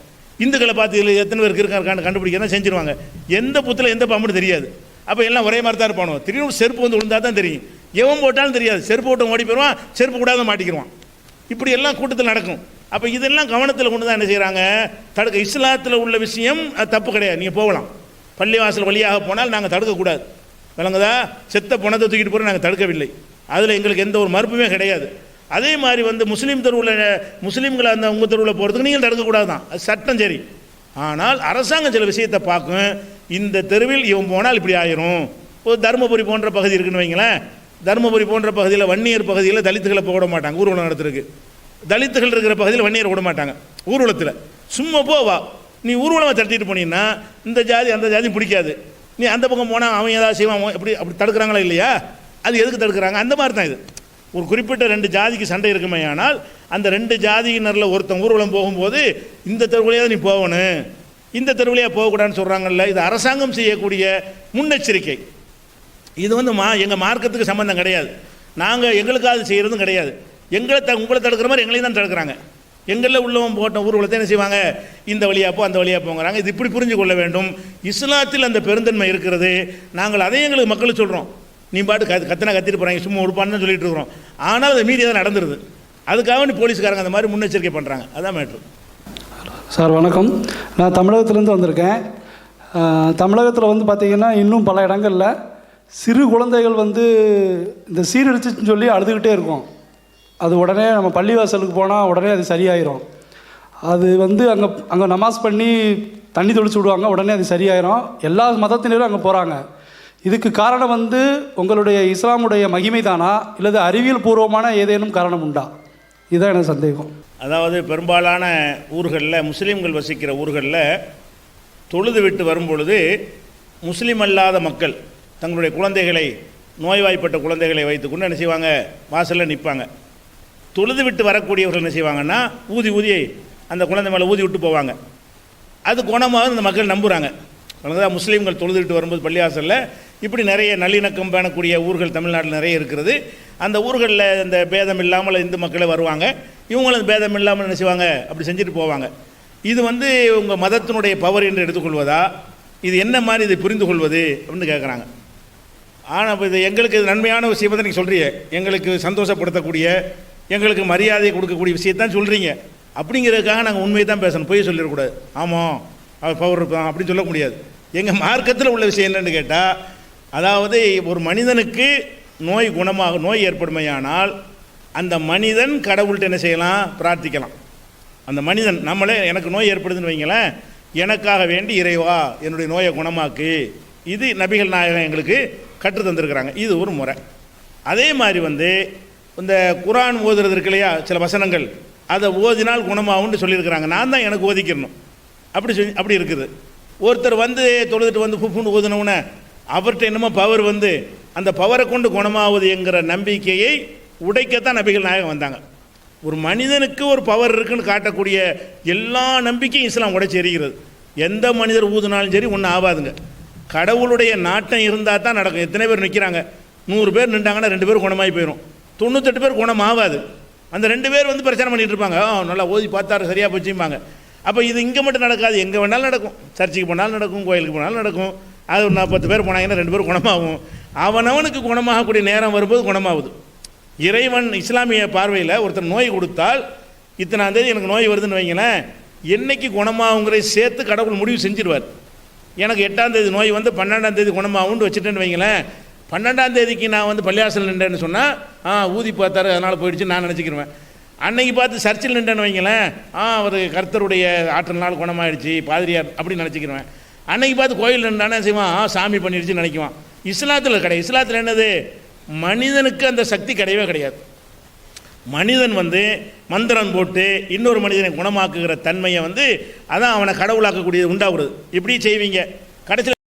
இந்துக்களை பார்த்து இதில் எத்தனை பேர் கிறுக்கான்னு கண்டுபிடிக்கனா செஞ்சிருவாங்க. எந்த புத்தில் எந்த பாம்புன்னு தெரியாது. அப்போ எல்லாம் ஒரே மாதிரி தான் இருப்பானோ. திடீர்னு செருப்பு வந்து விழுந்தா தான் தெரியும், எவன் போட்டாலும் தெரியாது. செருப்பு போட்டு ஓடி போயிடுவான், செருப்பு கூடாத மாட்டிக்கிடுவான். இப்படி எல்லாம் கூட்டத்தில் நடக்கும். அப்போ இதெல்லாம் கவனத்தில் கொண்டு தான் என்ன செய்கிறாங்க, தடுக்க. இஸ்லாத்தில் உள்ள விஷயம் அது தப்பு கிடையாது, நீங்கள் போகலாம். பள்ளிவாசல் வழியாக போனால் நாங்கள் தடுக்கக்கூடாது, விளங்குதா? செத்த பணத்தை தூக்கிட்டு போகிற நாங்கள் தடுக்கவில்லை, அதில் எங்களுக்கு எந்த ஒரு மறுப்புமே கிடையாது. அதே மாதிரி வந்து முஸ்லீம் தெருவில் முஸ்லீம்களை அந்த உங்கள் தெருவில் போகிறதுக்கு நீங்கள் தடுக்கக்கூடாது தான், அது சட்டம் சரி. ஆனால் அரசாங்கம் சில விஷயத்தை பார்க்கும். இந்த தெருவில் இவன் போனால் இப்படி ஆயிரும். ஒரு தருமபுரி போன்ற பகுதி இருக்குன்னு வைங்களேன், தருமபுரி போன்ற பகுதியில் வன்னியர் பகுதியில் தலித்துகளை போட மாட்டாங்க ஊர்வலம் நடத்துறதுக்கு. தலித்துகள் இருக்கிற பகுதியில் வன்னியர் விட மாட்டாங்க ஊர்வலத்தில். சும்மா போவா, நீ ஊர்வலமாக தடுத்திட்டு போனீங்கன்னா இந்த ஜாதி அந்த ஜாதி பிடிக்காது. நீ அந்த பக்கம் போனால் அவன் ஏதாவது செய்வான், அப்படி தடுக்கிறாங்களா இல்லையா? அது எதுக்கு தடுக்கிறாங்க? அந்த மாதிரி தான் இது. ஒரு குறிப்பிட்ட 2 ஜாதிக்கு சண்டை இருக்குமே, ஆனால் அந்த 2 ஜாதியினரில் ஒருத்தன் ஊர்வலம் போகும்போது இந்த தெருவிலையாக நீ போகணும், இந்த தெருவிலையாக போகக்கூடாதுன்னு சொல்கிறாங்கல்ல, இது அரசாங்கம் செய்யக்கூடிய முன்னெச்சரிக்கை. இது வந்து எங்கள் மார்க்கத்துக்கு சம்மந்தம் கிடையாது, நாங்கள் எங்களுக்காக செய்கிறதும் கிடையாது. உங்களை தடுக்கிற மாதிரி எங்களையும் தான் தடுக்கிறாங்க. எங்களில் உள்ளவன் போட்ட ஊர்வலத்தை என்ன செய்வாங்க, இந்த வழியாப்போ அந்த வழியாக போங்கிறாங்க. இது இப்படி புரிஞ்சு கொள்ள வேண்டும். இஸ்லாத்தில் அந்த பெருந்தன்மை இருக்கிறது. நாங்கள் அதையும் எங்களுக்கு மக்களுக்கு சொல்கிறோம். நீ பாட்டு கத்தினா கத்திட்டு போகிறாங்க, சும்மா உடுப்பான்னு சொல்லிட்டு இருக்கிறோம். ஆனால் அதை மீறி தான் நடந்துருது. அதுக்காக நீ போலீஸ்காரங்க அந்த மாதிரி முன்னெச்சரிக்கை பண்ணுறாங்க. அதான் மேட்ரு. சார் வணக்கம், நான் தமிழகத்துலேருந்து வந்திருக்கேன். தமிழகத்தில் வந்து பார்த்திங்கன்னா இன்னும் பல இடங்களில் சிறு குழந்தைகள் வந்து இந்த சீரழிச்சுன்னு சொல்லி அழுதுகிட்டே இருக்கும். அது உடனே நம்ம பள்ளிவாசலுக்கு போனால் உடனே அது சரியாயிரும். அது வந்து அங்கே நமாஸ் பண்ணி தண்ணி தெளிச்சு விடுவாங்க, உடனே அது சரியாயிரும். எல்லா மதத்தினரும் அங்கே போகிறாங்க. இதுக்கு காரணம் வந்து உங்களுடைய இஸ்லாமுடைய மகிமை தானா இல்லது அறிவியல் பூர்வமான ஏதேனும் காரணம் உண்டா? இதுதான் எனக்கு சந்தேகம். அதாவது பெரும்பாலான ஊர்களில், முஸ்லீம்கள் வசிக்கிற ஊர்களில் தொழுது விட்டு வரும்பொழுது முஸ்லீம் அல்லாத மக்கள் தங்களுடைய குழந்தைகளை, நோய்வாய்ப்பட்ட குழந்தைகளை வைத்துக்கொண்டு என்ன செய்வாங்க, வாசலில் நிற்பாங்க. தொழுது விட்டு வரக்கூடியவர்கள் என்ன செய்வாங்கன்னா ஊதி ஊதி அந்த குழந்தை மேலே ஊதி விட்டு போவாங்க. அது குணமாக இந்த மக்கள் நம்புகிறாங்க. முஸ்லீம்கள் தொழுது விட்டு வரும்போது பள்ளிவாசலில் இப்படி நிறைய நல்லிணக்கம் பேணக்கூடிய ஊர்கள் தமிழ்நாட்டில் நிறைய இருக்கிறது. அந்த ஊர்களில் இந்த பேதம் இல்லாமல் இந்து மக்களே வருவாங்க. இவங்களும் பேதம் இல்லாமல் என்ன செய்வாங்க, அப்படி செஞ்சுட்டு போவாங்க. இது வந்து உங்கள் மதத்தினுடைய பவர் என்று எடுத்துக்கொள்வதா, இது என்ன மாதிரி இதை புரிந்து கொள்வது அப்படின்னு கேட்குறாங்க. ஆனால் இப்போ இது எங்களுக்கு இது நன்மையான விஷயம் தான் நீங்கள் சொல்கிறீங்க, எங்களுக்கு சந்தோஷப்படுத்தக்கூடிய, எங்களுக்கு மரியாதை கொடுக்கக்கூடிய விஷயத்தான் சொல்கிறீங்க. அப்படிங்கிறதுக்காக நாங்கள் உண்மையை தான் பேசணும், பொய் சொல்லிடக்கூடாது. ஆமாம் அவர் பவர் இருப்பான் அப்படின்னு சொல்ல முடியாது. எங்கள் மார்க்கத்தில் உள்ள விஷயம் என்னென்னு கேட்டால், அதாவது ஒரு மனிதனுக்கு நோய் குணமாக நோய் ஏற்படுமையானால் அந்த மனிதன் கடவுள்கிட்ட என்ன செய்யலாம், பிரார்த்திக்கலாம். அந்த மனிதன் நம்மளே எனக்கு நோய் ஏற்படுதுன்னு வைங்களேன், எனக்காக வேண்டி இறைவா என்னுடைய நோயை குணமாக்கு, இது நபிகள் நாயகம் எங்களுக்கு கற்று தந்திருக்கிறாங்க. இது ஒரு முறை. அதே மாதிரி வந்து இந்த குரான் ஓதுறது இருக்கு இல்லையா, சில வசனங்கள் அதை ஓதினால் குணமாகும்னு சொல்லியிருக்கிறாங்க. நான் தான் எனக்கு ஓதிக்கிறணும் அப்படி இருக்குது. ஒருத்தர் வந்து தொழுதுட்டு வந்து புப்புன்னு ஓதுனவுன்னு அவர்கிட்ட என்னமோ பவர் வந்து அந்த பவரை கொண்டு குணமாவது என்கிற நம்பிக்கையை உடைக்கத்தான் நபிகள் நாயகம் வந்தாங்க. ஒரு மனிதனுக்கு ஒரு பவர் இருக்குன்னு காட்டக்கூடிய எல்லா நம்பிக்கையும் இஸ்லாம் உடைச்சி எறிகிறது. எந்த மனிதர் ஊதுனாலும் சரி ஒன்றும் ஆகாதுங்க. கடவுளுடைய நாட்டம் இருந்தால் தான் நடக்கும். எத்தனை பேர் நிற்கிறாங்க, 100 பேர் நின்றாங்கன்னா 2 பேர் குணமாகி போயிடும், 98 பேர் குணம் ஆகாது. அந்த 2 பேர் வந்து பிரச்சனை பண்ணிகிட்டு இருப்பாங்க, நல்லா ஓதி பார்த்தாரு சரியாக போச்சும்பாங்க. அப்போ இது இங்கே மட்டும் நடக்காது, எங்கே வேணாலும் நடக்கும். சர்ச்சுக்கு போனாலும் நடக்கும், கோயிலுக்கு போனாலும் நடக்கும். அது ஒரு 40 பேர் போனாங்கன்னா 2 பேர் குணமாகும். அவனவனுக்கு குணமாகக்கூடிய நேரம் வரும்போது குணமாகுது. இறைவன் இஸ்லாமிய பார்வையில் ஒருத்தர் நோய் கொடுத்தால், இத்தனாம் தேதி எனக்கு நோய் வருதுன்னு வைங்களேன், என்னைக்கு குணமாகுங்கிறத சேர்த்து கடவுள் முடிவு செஞ்சிருவார். எனக்கு 8ஆம் தேதி நோய் வந்து 12ஆம் தேதி குணமாகும்னு வச்சுட்டேன்னு வைங்களேன், 12ஆம் தேதிக்கு நான் வந்து பள்ளியாசல் நின்றேன்னு சொன்னால் ஊதி பார்த்தாரு அதனால் போயிடுச்சு நான் நினச்சிக்கிருவேன். அன்னைக்கு பார்த்து சர்ச்சில் நின்றேன்னு வைங்களேன், அவர் கர்த்தருடைய ஆற்றல்னால் குணமாயிடுச்சு பாதிரியார் அப்படி நினச்சிக்கிருவேன். அன்னைக்கு பார்த்து கோயில் நின்றானே செய்வான், சாமி பண்ணிடுச்சுன்னு நினைக்குவான். இஸ்லாத்தில் கிடையாது. இஸ்லாத்தில் என்னது, மனிதனுக்கு அந்த சக்தி கிடையவே கிடையாது. மனிதன் வந்து மந்திரம் போட்டு இன்னொரு மனிதனை குணமாக்குகிற தன்மையை வந்து அதான் அவனை கடவுளாக்கக்கூடியது உண்டாகுறது. இப்படி செய்வீங்க, கடைசியில்